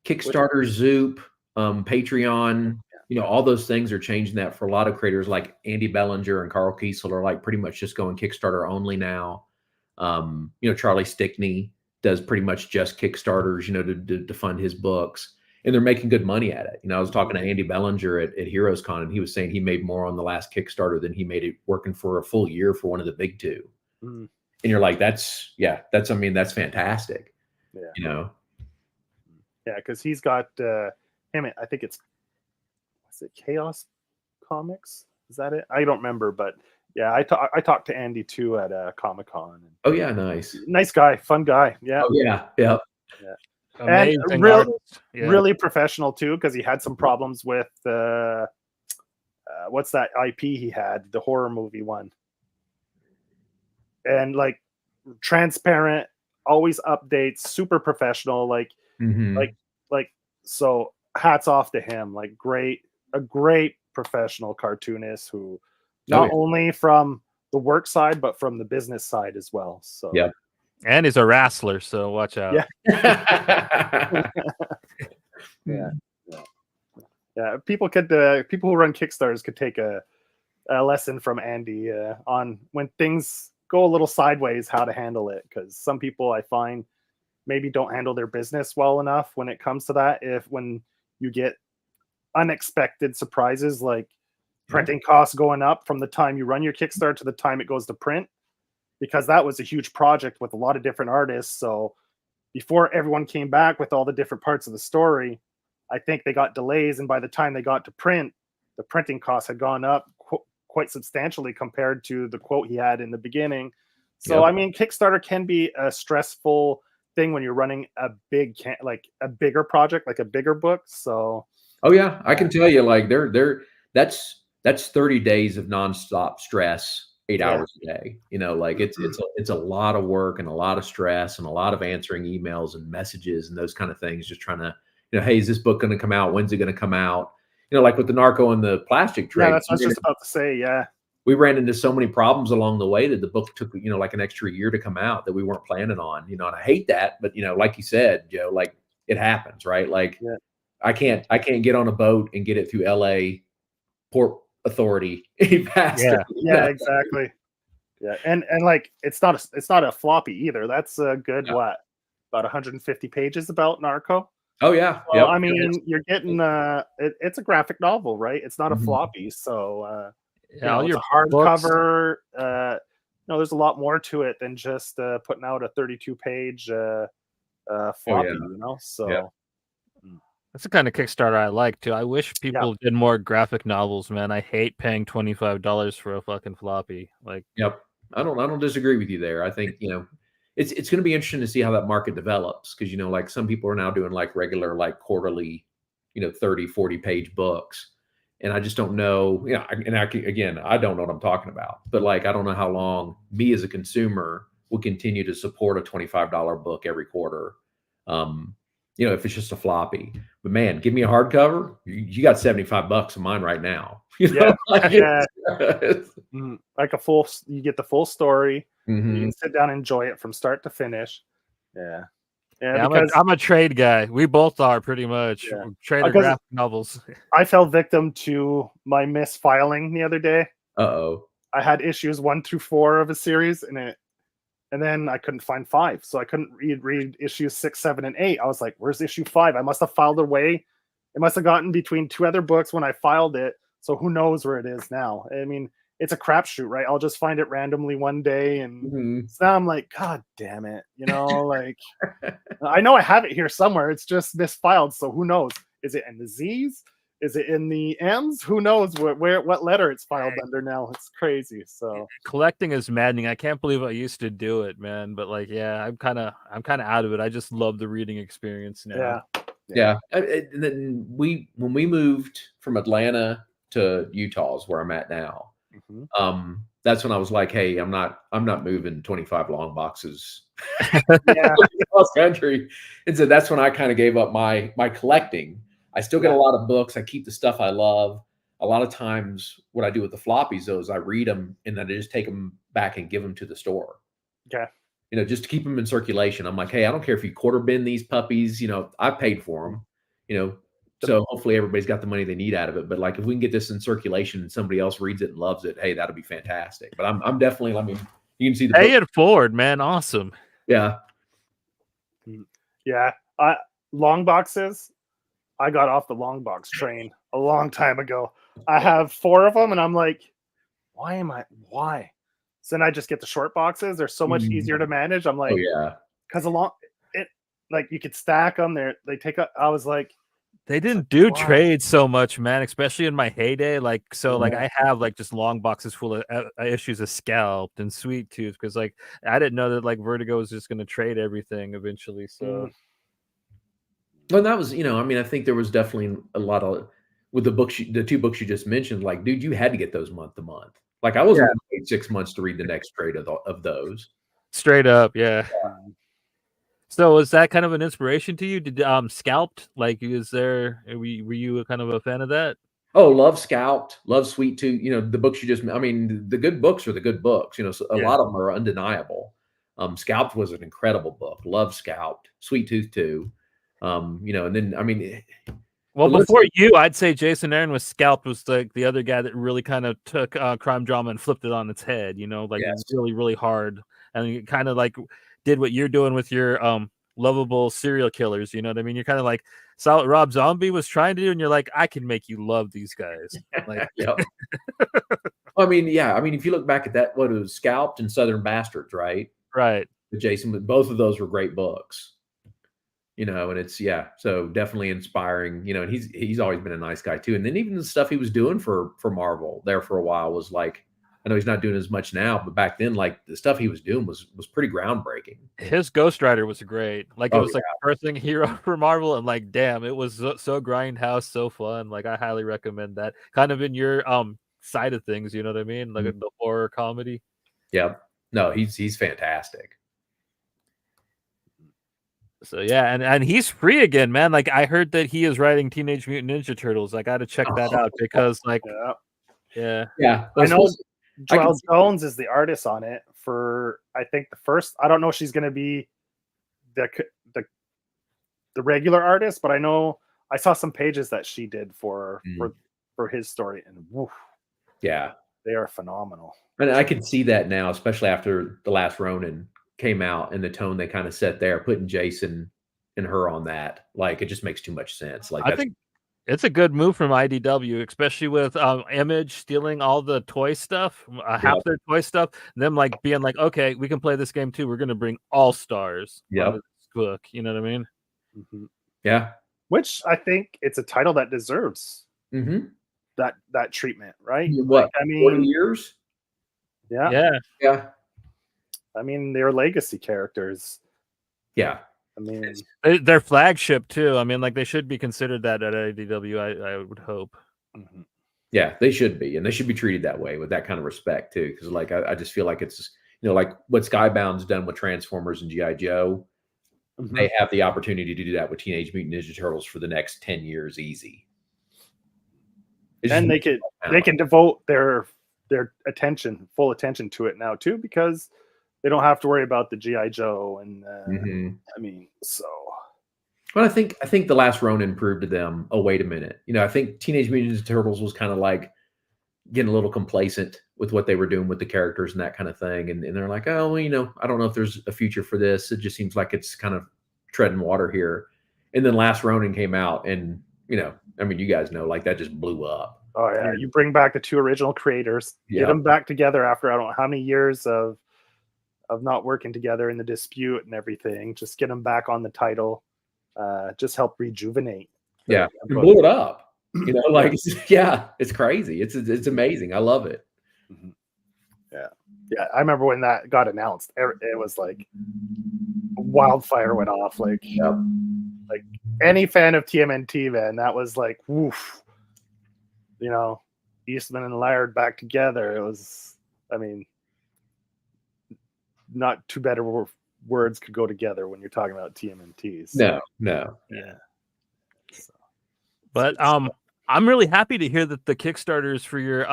Kickstarter, Zoop, Patreon, all those things are changing that for a lot of creators like Andy Bellinger and Carl Kiesel are like pretty much just going Kickstarter only now. Charlie Stickney does pretty much just Kickstarters, to fund his books, and they're making good money at it. I was talking to Andy Bellinger at Heroes Con, and he was saying he made more on the last Kickstarter than he made it working for a full year for one of the big two. And you're like, that's fantastic. Yeah, because he's got him. I think it's Chaos Comics. Is that it? I don't remember, but yeah, I talked to Andy too at Comic-Con. Oh yeah, nice guy, fun guy. Yeah. Oh yeah. Amazing, and really professional too, because he had some problems with what's that IP he had, the horror movie one, and like transparent, always updates, super professional, so hats off to him. Like a great professional cartoonist who not only from the work side but from the business side as well. So and he's a wrestler, so watch out. People who run Kickstarters could take a lesson from Andy on when things go a little sideways, how to handle it, because some people I find maybe don't handle their business well enough when it comes to that. When you get unexpected surprises like printing costs going up from the time you run your Kickstarter to the time it goes to print, because that was a huge project with a lot of different artists. So before everyone came back with all the different parts of the story, I think they got delays, and by the time they got to print, the printing costs had gone up quite substantially compared to the quote he had in the beginning. So I mean, Kickstarter can be a stressful thing when you're running a bigger project, like a bigger book. So I can tell you, like that's 30 days of nonstop stress, 8 hours a day. It's a lot of work and a lot of stress and a lot of answering emails and messages and those kind of things, just trying to, hey, is this book going to come out? When's it going to come out? Like with the Narco and the plastic trade. Yeah, that's what I was just about to say. Yeah. We ran into so many problems along the way that the book took, like an extra year to come out that we weren't planning on, and I hate that, but like you said, Joe, like it happens, right? Like I can't get on a boat and get it through LA Port Authority any faster. Yeah, exactly. Yeah. And like, it's not a floppy either. That's a good, about 150 pages about Narco. Oh yeah. Well, I mean, you're getting it's a graphic novel, right? It's not a floppy. So all your hardcover, there's a lot more to it than just putting out a 32-page floppy, so that's the kind of Kickstarter I like too. I wish people did more graphic novels, man. I hate paying $25 for a fucking floppy. Like, I don't disagree with you there. I think it's going to be interesting to see how that market develops, because like some people are now doing like regular, like quarterly 30-40 page books, and I just don't know. And I don't know what I'm talking about, but like I don't know how long me as a consumer will continue to support a $25 book every quarter, if it's just a floppy. But man, give me a hardcover, you got $75 of mine right now. Like a full, you get the full story. You can sit down and enjoy it from start to finish. I'm a trade guy. We both are pretty much trade graphic novels. I fell victim to my misfiling the other day. I had issues 1 through 4 of a series, and then I couldn't find 5, so I couldn't read issues 6, 7, and 8. I was like, "Where's issue 5?" I must have filed away. It must have gotten between 2 other books when I filed it. So who knows where it is now? I mean, it's a crapshoot, right? I'll just find it randomly one day, and so now I'm like, God damn it, like I know I have it here somewhere. It's just misfiled, so who knows? Is it in the Z's? Is it in the M's? Who knows what letter it's filed under now? It's crazy. So collecting is maddening. I can't believe I used to do it, man. But like, yeah, I'm kind of out of it. I just love the reading experience now. Yeah. And then when we moved from Atlanta to Utah is where I'm at now. That's when I was like, hey, I'm not moving 25 long boxes across country. And so that's when I kind of gave up my collecting. I still get a lot of books. I keep the stuff I love. A lot of times what I do with the floppies, though, is I read them and then I just take them back and give them to the store. Okay. You know, just to keep them in circulation. I'm like, hey, I don't care if you quarter bin these puppies. You know, I paid for them. You know, so hopefully everybody's got the money they need out of it. But like, if we can get this in circulation and somebody else reads it and loves it, hey, that'll be fantastic. But I'm definitely. I mean, you can see the pay it forward, man. Awesome. Yeah. Yeah. Long boxes. I got off the long box train a long time ago. I have 4 of them, and I'm like, why? So then I just get the short boxes. They're so much easier to manage. I'm like, because like you could stack them there. They take up. I was like, they didn't do trades so much, man, especially in my heyday. Like, so like I have like just long boxes full of issues of Scalped and Sweet Tooth, because like I didn't know that like Vertigo was just going to trade everything eventually. So. Well, that was, you know, I mean, I think there was definitely a lot of, with the books, the 2 books you just mentioned, like, dude, you had to get those month to month. Like, I wasn't going to wait 6 months to read the next trade of those. Straight up, yeah. So was that kind of an inspiration to you? Did Scalped, like, were you kind of a fan of that? Oh, love Scalped, love Sweet Tooth. You know, the books you just, I mean, the good books are the good books. You know, so a lot of them are undeniable. Scalped was an incredible book. Love Scalped. Sweet Tooth too. You know, and then I mean, well, before you, I'd say Jason Aaron was Scalped was like the other guy that really kind of took crime drama and flipped it on its head. You know, like really, really hard, and it kind of like did what you're doing with your lovable serial killers. You know what I mean? You're kind of like Rob Zombie was trying to do, and you're like, I can make you love these guys. Like, I mean, yeah. I mean, if you look back at that, what it was, Scalped and Southern Bastards, right? Right. With Jason, both of those were great books. You know, and it's so definitely inspiring. You know, and he's always been a nice guy too. And then even the stuff he was doing for Marvel there for a while was like, I know he's not doing as much now, but back then, like the stuff he was doing was pretty groundbreaking. His Ghost Rider was great. Like it was like the first thing hero for Marvel, and like, damn, it was so grindhouse, so fun. Like I highly recommend that. Kind of in your side of things, you know what I mean? Like the horror comedy. Yeah, no, he's fantastic. So yeah, and he's free again, man. Like I heard that he is writing Teenage Mutant Ninja Turtles. I got to check that out because, like, yeah. I know Joelle Jones is the artist on it for. I think the first. I don't know if she's going to be the regular artist, but I know I saw some pages that she did for his story, and woof, they are phenomenal. And I can see that now, especially after The Last Ronin came out and the tone they kind of set there, putting Jason and her on that, like it just makes too much sense. Like I think it's a good move from IDW, especially with Image stealing all the toy stuff, half their toy stuff, them like being like, okay, we can play this game too. We're going to bring all stars. This book, you know what I mean? Yeah, which I think it's a title that deserves that treatment, right? What? Like, I mean, 40 years. Yeah. I mean, they're legacy characters. Yeah. I mean, their flagship too. I mean, like they should be considered that at IDW. I would hope. Yeah, they should be, and they should be treated that way with that kind of respect too. Because like I just feel like it's like what Skybound's done with Transformers and GI Joe. They have the opportunity to do that with Teenage Mutant Ninja Turtles for the next 10 years, easy. And they can devote their full attention to it now too, because they don't have to worry about the GI Joe and I mean, so. Well, I think The Last Ronin proved to them, oh wait a minute, I think Teenage Mutant Ninja Turtles was kind of like getting a little complacent with what they were doing with the characters and that kind of thing, and they're like, oh, well, I don't know if there's a future for this. It just seems like it's kind of treading water here. And then Last Ronin came out, and I mean, you guys know, like that just blew up. Oh yeah, you bring back the 2 original creators, get them back together after I don't know how many years of not working together in the dispute and everything. Just get them back on the title. Just help rejuvenate. Yeah, and blew it up. You know, like yeah, it's crazy. It's amazing. I love it. Mm-hmm. Yeah. I remember when that got announced. It was like wildfire went off. Like, Yep. like any fan of TMNT, man, that was like, woof. You know, Eastman and Laird back together. It was, I mean, not too bad words could go together when you're talking about TMNTs. So. No. Yeah. So, but I'm really happy to hear that the Kickstarters for your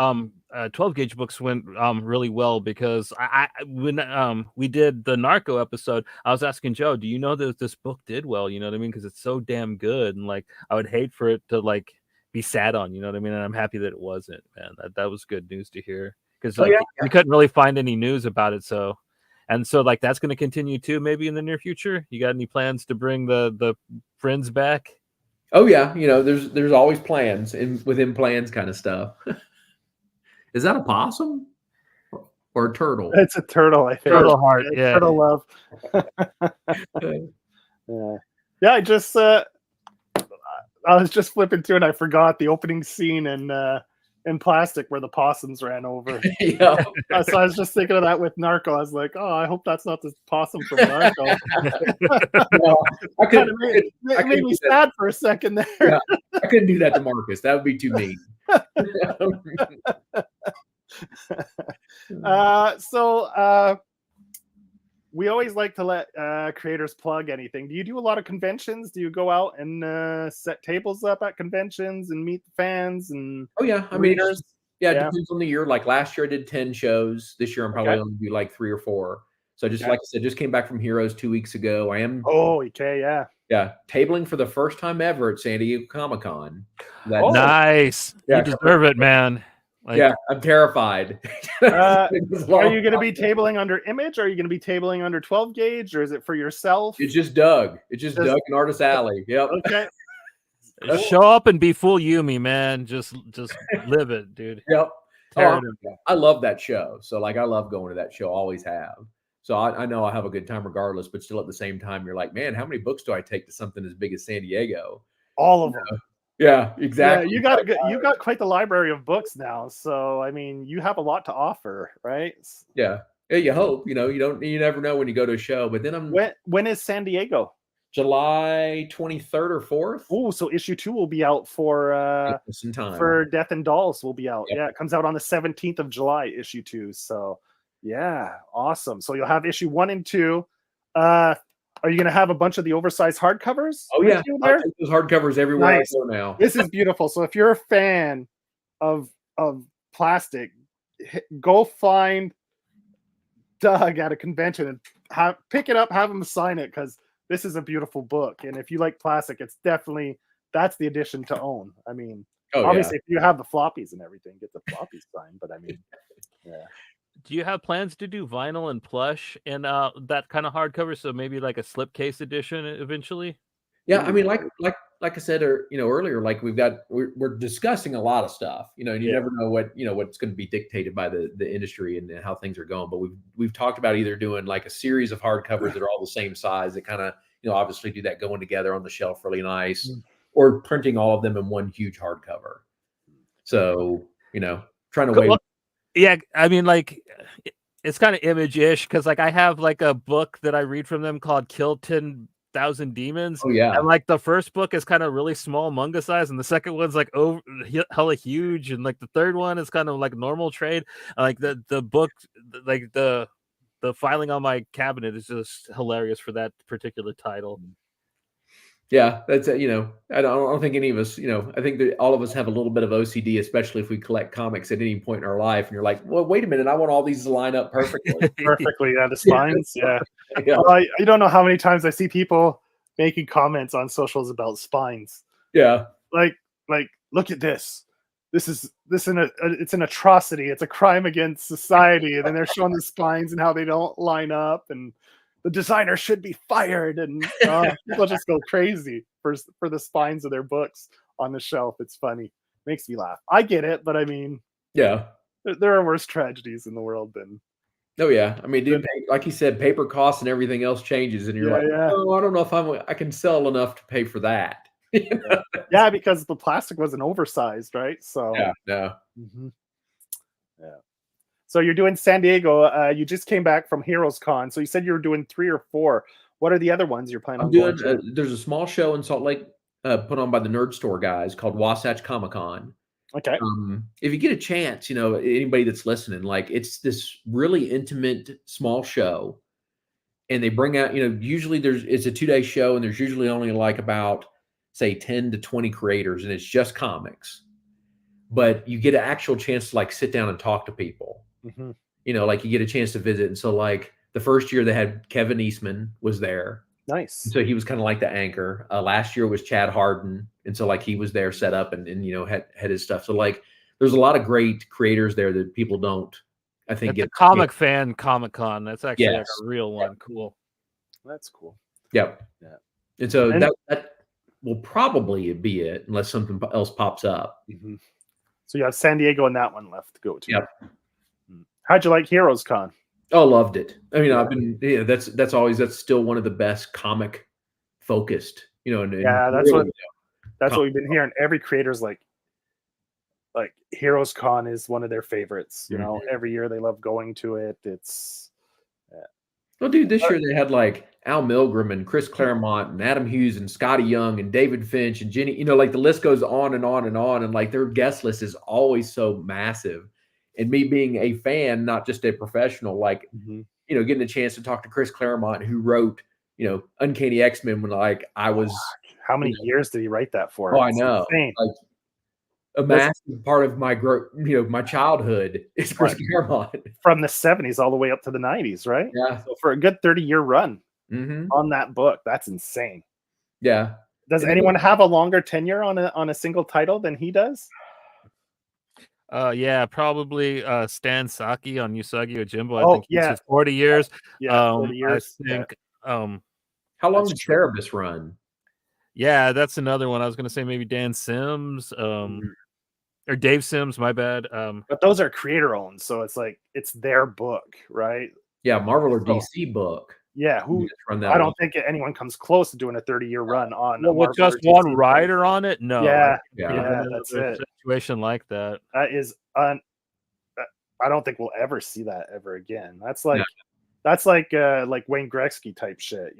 12 gauge books went really well, because when we did the Narco episode, I was asking Joe, do you know that this book did well? You know what I mean? Because it's so damn good, and like I would hate for it to like be sad on, you know what I mean? And I'm happy that it wasn't, man. That was good news to hear, because like we couldn't really find any news about it. So like that's going to continue too, maybe in the near future. You got any plans to bring the friends back? Oh yeah, you know, there's always plans within plans kind of stuff. Is that a possum or a turtle? It's a turtle, I think. Turtle heart, yeah. Turtle love. Yeah. I just I was just flipping through and I forgot the opening scene in Plastic where the possums ran over. Yeah. So I was just thinking of that with Narco. I was like, oh, I hope that's not the possum from Narco. No, it made me sad for a second there. Yeah, I couldn't do that to Marcus. That would be too mean. So we always like to let creators plug anything. Do you do a lot of conventions? Do you go out and set tables up at conventions and meet the fans? And oh yeah, I mean, it depends on the year. Like last year I did 10 shows. This year I'm probably only do like 3 or 4. So like I said, just came back from Heroes 2 weeks ago. I am tabling for the first time ever at San Diego Comic-Con. Nice. You deserve it, man. Like, I'm terrified. Are you going to be tabling under Image? Or are you going to be tabling under 12 gauge, or is it for yourself? It's just Doug. It's just Doug and Artist Alley. Yep. Okay. Show up and be full Yumi, man. Just live it, dude. Yep. I love that show. So like I love going to that show. Always have. So I know I have a good time regardless, but still at the same time, you're like, man, how many books do I take to something as big as San Diego? All of them. Yeah, exactly. Yeah, you got quite the library of books now. So I mean, you have a lot to offer, right? Yeah. You hope. You know, you never know when you go to a show. But then when is San Diego? July 23rd or 4th. Oh, so issue 2 will be out for Death and Dolls will be out. Yep. Yeah, it comes out on the 17th of July, issue 2. So yeah, awesome. So you'll have issue 1 and 2. Are you going to have a bunch of the oversized hardcovers? Oh yeah, I'll take those hardcovers everywhere I go now. This is beautiful. So if you're a fan of Plastic, go find Doug at a convention and pick it up, have him sign it, because this is a beautiful book. And if you like Plastic, it's definitely that's the edition to own. I mean, obviously, if you have the floppies and everything, get the floppies signed. But I mean, yeah. Do you have plans to do vinyl and plush and that kind of hardcover? So maybe like a slipcase edition eventually? Yeah, I mean, like I said, earlier, like we're discussing a lot of stuff, and you never know what's going to be dictated by the industry and how things are going. But we've talked about either doing like a series of hardcovers that are all the same size that kind of obviously do that going together on the shelf really nice, or printing all of them in one huge hardcover. So trying to wait. Yeah, I mean, like, it's kind of Image-ish, because like I have like a book that I read from them called Kill 10,000 Demons. Oh yeah, and like the first book is kind of really small manga size, and the second one's like hella huge, and like the third one is kind of like normal trade. Like the book, like the filing on my cabinet is just hilarious for that particular title. Yeah, that's I don't think any of us, I think that all of us have a little bit of OCD, especially if we collect comics at any point in our life. And you're like, well, wait a minute, I want all these to line up perfectly. Yeah, the spines. Yeah. You don't know how many times I see people making comments on socials about spines. Yeah. Like, look at this. It's an atrocity. It's a crime against society. And then they're showing the spines and how they don't line up, and the designer should be fired, and people just go crazy for the spines of their books on the shelf. It's funny. Makes me laugh. I get it, but I mean, yeah, there are worse tragedies in the world than. Oh yeah, I mean, dude, like you said, paper costs and everything else changes, and you're oh, I don't know if I can sell enough to pay for that. Yeah, because the plastic wasn't oversized, right? So yeah. Yeah. So you're doing San Diego. You just came back from Heroes Con. So you said you were doing 3 or 4. What are the other ones you're planning I'm on going doing. to? There's a small show in Salt Lake put on by the Nerd Store guys called Wasatch Comic Con. Okay. If you get a chance, anybody that's listening, like it's this really intimate small show, and they bring out, usually it's a 2-day show, and there's usually only like about say 10 to 20 creators, and it's just comics. But you get an actual chance to like sit down and talk to people. Mm-hmm. Like you get a chance to visit. And so like the first year they had Kevin Eastman was there. Nice. And so he was kind of like the anchor. Last year was Chad Harden. And so like he was there set up and had his stuff. So like there's a lot of great creators there that people don't, I think, get a comic fan Comic-Con. That's actually like a real one. Cool. That's cool. Yep. Yeah. And so that will probably be it unless something else pops up. Mm-hmm. So you have San Diego and that one left to go to. Yep. How'd you like Heroes Con? Oh, loved it. I mean, I've been, that's still one of the best comic focused, and that's really, what we've been hearing. Every creator's like Heroes Con is one of their favorites. Every year they love going to it. It's well, dude, this year they had like Al Milgrom and Chris Claremont and Adam Hughes and Scotty Young and David Finch and Jenny, like the list goes on and on and on. And like their guest list is always so massive. And me being a fan, not just a professional, like, getting a chance to talk to Chris Claremont, who wrote, Uncanny X-Men when like I was. How many years did he write that for? Oh, I know. Like, a massive part of my growth, my childhood is Chris Claremont. From the 70s all the way up to the 90s, right? Yeah. So for a good 30-year run on that book, that's insane. Yeah. Does anyone have a longer tenure on a single title than he does? Yeah, probably Stan Saki on Usagi Yojimbo. I think he's 40 years. Yeah, 40 years. I think. How long did Cerebus run? Yeah, that's another one. I was going to say maybe Dan Sims, or Dave Sims. My bad. But those are creator owned, so it's like it's their book, right? Yeah, Marvel or DC book. Yeah, I don't think anyone comes close to doing a 30-year run on. Well, with just one writer on it, no. Yeah, that's it. Situation like that. That is I don't think we'll ever see that ever again. That's like Wayne Gretzky type shit,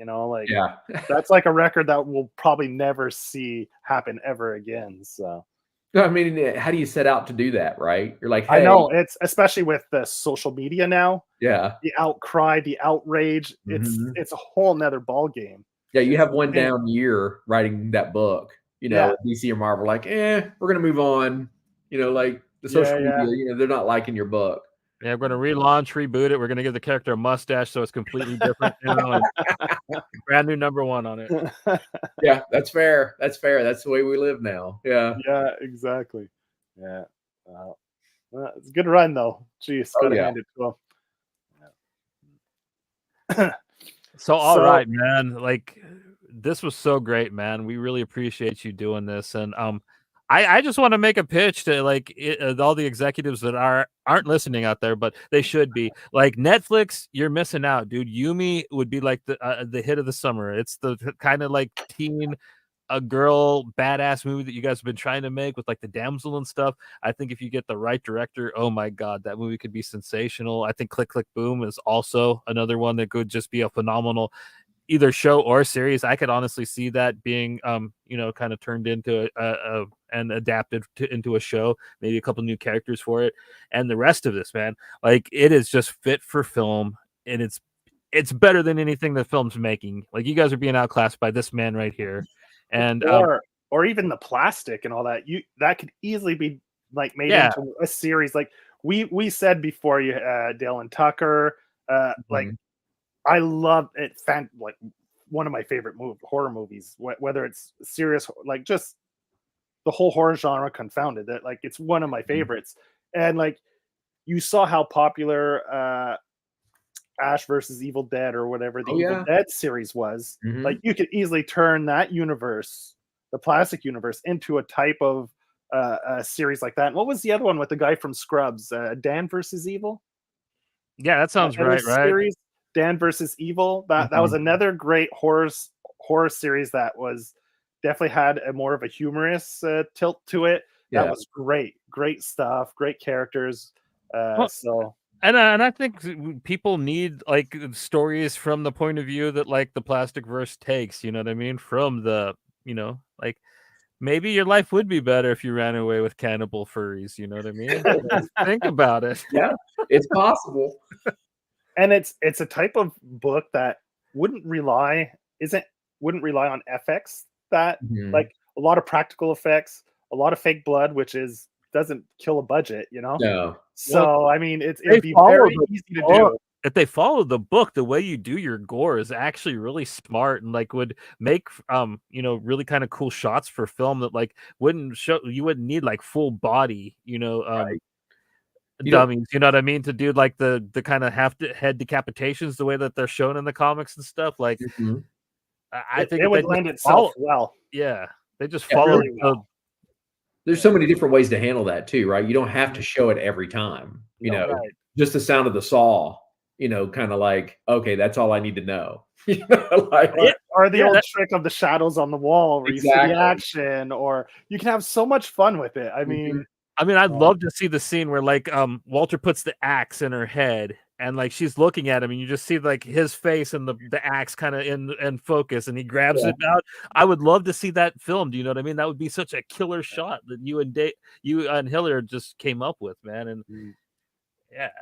that's like a record that we'll probably never see happen ever again. So I mean, how do you set out to do that, right? You're like, hey. I know, it's especially with the social media now. Yeah. The outcry, the outrage, it's a whole nother ball game. Yeah, you have one down year writing that book, DC or Marvel, like, we're gonna move on. Like the social media, they're not liking your book. Yeah, we're going to relaunch, reboot it. We're going to give the character a mustache so it's completely different. Brand new #1 on it. Yeah, that's fair. That's fair. That's the way we live now. Yeah. Yeah, exactly. Yeah. Well, it's a good run, though. Jeez, gotta hand it to him. So, all right, man. Like, this was so great, man. We really appreciate you doing this. And I just want to make a pitch to all the executives that aren't listening out there, but they should be. Like Netflix, you're missing out, dude. Yumi would be like the hit of the summer. It's the kind of like a girl badass movie that you guys have been trying to make with like the damsel and stuff. I think if you get the right director, oh my god, that movie could be sensational. I think Click Click Boom is also another one that could just be a phenomenal either show or series. I could honestly see that being kind of turned into and adapted into a show, maybe a couple new characters for it. And the rest of this, man, like it is just fit for film, and it's better than anything the film's making. Like you guys are being outclassed by this man right here. And or even the plastic and all that, that could easily be like made into a series. Like we said before, you Dale and Tucker, like I love it. Like one of my favorite horror movies, whether it's serious, like just the whole horror genre confounded. That like it's one of my favorites. And like you saw how popular Ash versus Evil Dead or whatever the Evil Dead series was. Like you could easily turn that universe, the plastic universe, into a type of a series like that. And what was the other one with the guy from Scrubs? Dan versus Evil. Yeah, that sounds right. Series, Dan versus Evil. That was another great horror series that was definitely had a more of a humorous tilt to it. That was great stuff, great characters. So and I think people need like stories from the point of view that like the plastic verse takes, you know what I mean? From the, like maybe your life would be better if you ran away with cannibal furries, you know what I mean? Think about it. Yeah, it's possible. And it's a type of book that wouldn't rely on FX that like a lot of practical effects, a lot of fake blood, which doesn't kill a budget, No. So I mean, it'd be very easy to do. If they follow the book, the way you do your gore is actually really smart and like would make really kind of cool shots for film that like wouldn't need like full body, dummies, you know what I mean, to do like the kind of head decapitations the way that they're shown in the comics and stuff. Like I think it would lend itself well. Yeah, they just follow really well. There's so many different ways to handle that too, right? You don't have to show it every time. Just the sound of the saw, kind of like, okay, that's all I need to know. Or the old trick of the shadows on the wall where you see the action, or you can have so much fun with it. I mean, I'd love to see the scene where like Walter puts the axe in her head and like she's looking at him and you just see like his face and the axe kind of in focus and he grabs it out. I would love to see that filmed, you know what I mean? That would be such a killer shot that you and Hilliard just came up with, man. And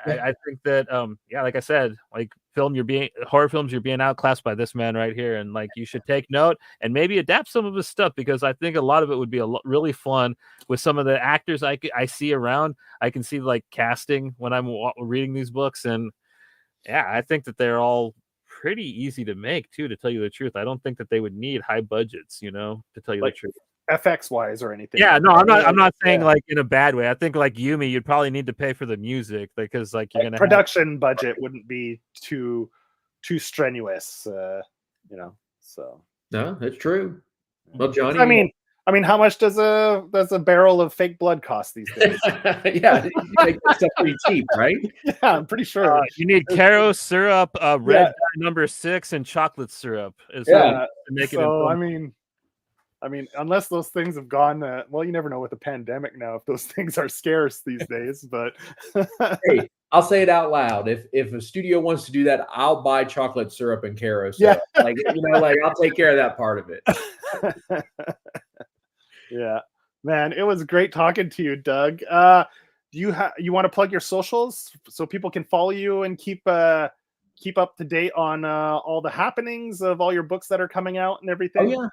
I think that like I said, like horror films, you're being outclassed by this man right here, and like you should take note and maybe adapt some of his stuff, because I think a lot of it would be really fun with some of the actors I see around. I can see like casting when I'm reading these books, and I think that they're all pretty easy to make too, to tell you the truth. I don't think that they would need high budgets, to tell you the truth. FX wise or anything. Yeah, no, I'm not saying like in a bad way. I think like Yumi, you'd probably need to pay for the music because like you're gonna production budget wouldn't be too strenuous, So no, that's true. Well, Johnny, I mean, how much does a barrel of fake blood cost these days? You make that stuff pretty cheap, right? Yeah, I'm pretty sure. You need Caro syrup, red dye number 6, and chocolate syrup. To make it. I mean, unless those things have gone, well, you never know with the pandemic now if those things are scarce these days. But hey, I'll say it out loud. If a studio wants to do that, I'll buy chocolate syrup and Caro syrup. Yeah. I'll take care of that part of it. Yeah, man, it was great talking to you, Doug. Do you want to plug your socials so people can follow you and keep up to date on all the happenings of all your books that are coming out and everything? Oh yeah.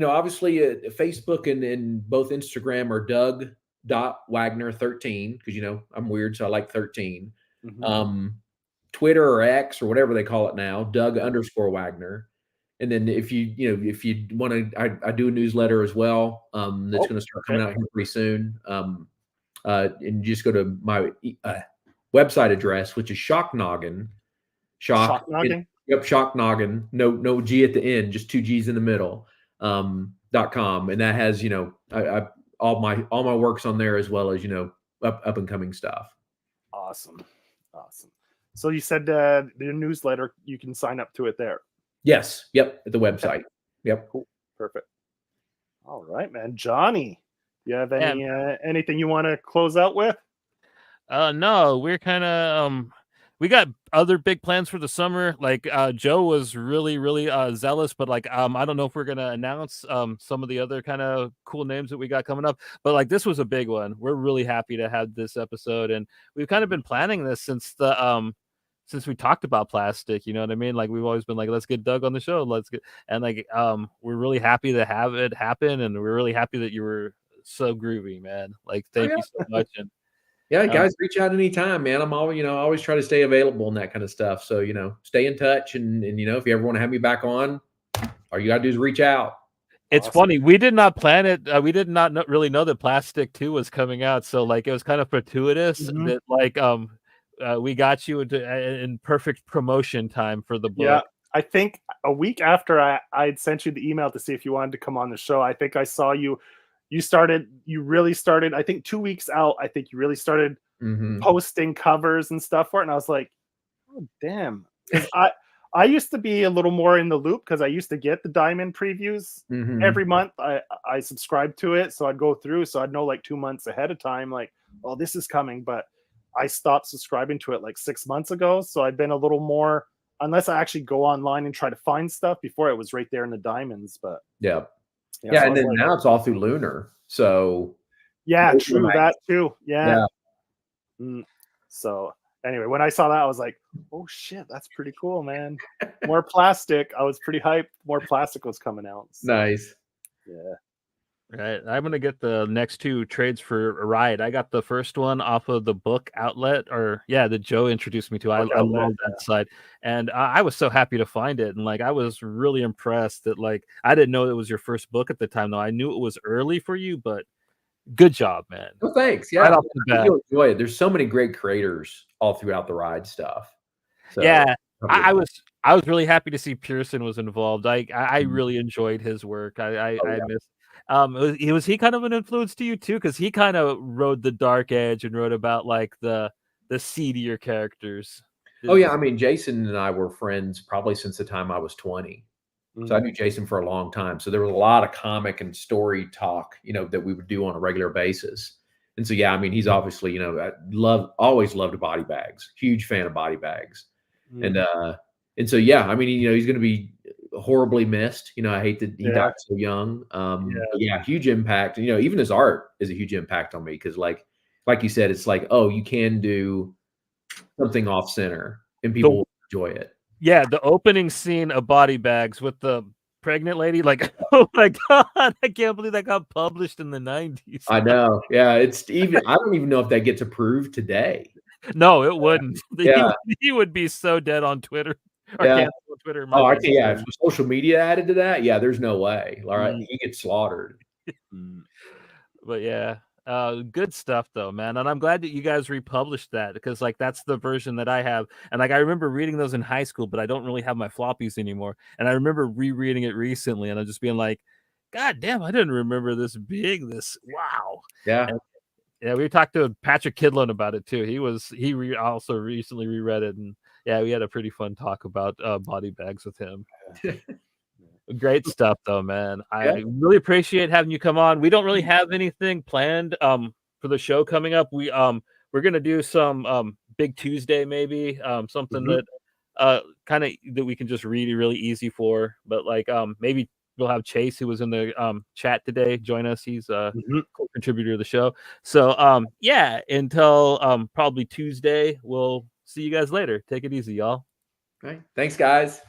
Obviously Facebook and both Instagram are Doug.Wagner13 because I'm weird, so I like 13. Twitter or X or whatever they call it now, Doug_Wagner. And then if you want to, I do a newsletter as well. That's going to start coming out here pretty soon. And just go to my website address, which is Shocknoggin. Shocknoggin. Yep, Shocknoggin. No G at the end, just 2 G's in the middle. .com, and that has I all my works on there as well as up and coming stuff. Awesome. So you said the newsletter, you can sign up to it there. Yes. Yep. At the website. Yep. Cool. Perfect. All right, man. Johnny, you have anything you want to close out with? No, we're kind of we got other big plans for the summer. Like Joe was really, really zealous, but like I don't know if we're gonna announce some of the other kind of cool names that we got coming up. But like this was a big one. We're really happy to have this episode, and we've kind of been planning this since we talked about plastic. You know what I mean? Like we've always been like, let's get Doug on the show. We're really happy to have it happen, and we're really happy that you were so groovy, man. Like thank you so much. And yeah, guys, reach out anytime, man. I'm always try to stay available and that kind of stuff. So, stay in touch. And if you ever want to have me back on, all you got to do is reach out. It's funny. We did not plan it. We did not really know that Plastic 2 was coming out. So like, it was kind of fortuitous that like, we got you in perfect promotion time for the book. Yeah. I think a week after I'd sent you the email to see if you wanted to come on the show, I think I saw you really started, I think 2 weeks out, I think you really started posting covers and stuff for it. And I was like, oh, damn. I used to be a little more in the loop because I used to get the diamond previews every month. I subscribed to it, so I'd go through, so I'd know like 2 months ahead of time, like, oh, this is coming. But I stopped subscribing to it like 6 months ago, so I've been a little more, unless I actually go online and try to find stuff. Before it was right there in the diamonds, but yeah, so and then now it's all through Lunar. So true, that too. Yeah. So anyway, when I saw that, I was like, oh shit, that's pretty cool, man. More plastic. I was pretty hyped. More plastic was coming out. So, nice. Yeah. Right. I'm going to get the next 2 trades for a ride. I got the first one off of the book outlet, that Joe introduced me to. I love that site. And I was so happy to find it. And like, I was really impressed that like, I didn't know it was your first book at the time, though. I knew it was early for you, but good job, man. Well, thanks. Yeah. Right off the bat. You'll enjoy it. There's so many great creators all throughout the ride stuff. So, yeah. I was really happy to see Pearson was involved. I really enjoyed his work. I missed. Was he kind of an influence to you too? Because he kind of rode the dark edge and wrote about like the seedier characters. Oh yeah, I mean, Jason and I were friends probably since the time I was 20. So I knew Jason for a long time. So there was a lot of comic and story talk, that we would do on a regular basis. And so yeah, I mean, he's obviously, always loved body bags. Huge fan of body bags. And so yeah, I mean, he's going to be horribly missed. I hate that he died so young. Yeah, huge impact. Even his art is a huge impact on me because, like you said, it's like, oh, you can do something off center and people will enjoy it. Yeah, the opening scene of Body Bags with the pregnant lady, like, oh my god, I can't believe that got published in the 90s. I know. Yeah, it's even. I don't even know if that gets approved today. No, it wouldn't. Yeah. He would be so dead on Twitter. Or canceled on Twitter. Oh, I can, if social media added to that, yeah, there's no way. All right, he gets slaughtered. But yeah, good stuff though, man. And I'm glad that you guys republished that because like that's the version that I have. And like I remember reading those in high school, but I don't really have my floppies anymore. And I remember rereading it recently, and I'm just being like, God damn, I didn't remember this big. Wow. Yeah. Yeah, we talked to Patrick Kidlin about it too. He also recently reread it, and yeah, we had a pretty fun talk about body bags with him. Great stuff though, man. I really appreciate having you come on. We don't really have anything planned for the show coming up. We're gonna do some Big Tuesday maybe, something that kind of that we can just read really easy for, but like maybe we'll have Chase, who was in the chat today, join us. He's a co-contributor to the show. So yeah, until probably Tuesday, we'll see you guys later. Take it easy, y'all. All right. Thanks, guys.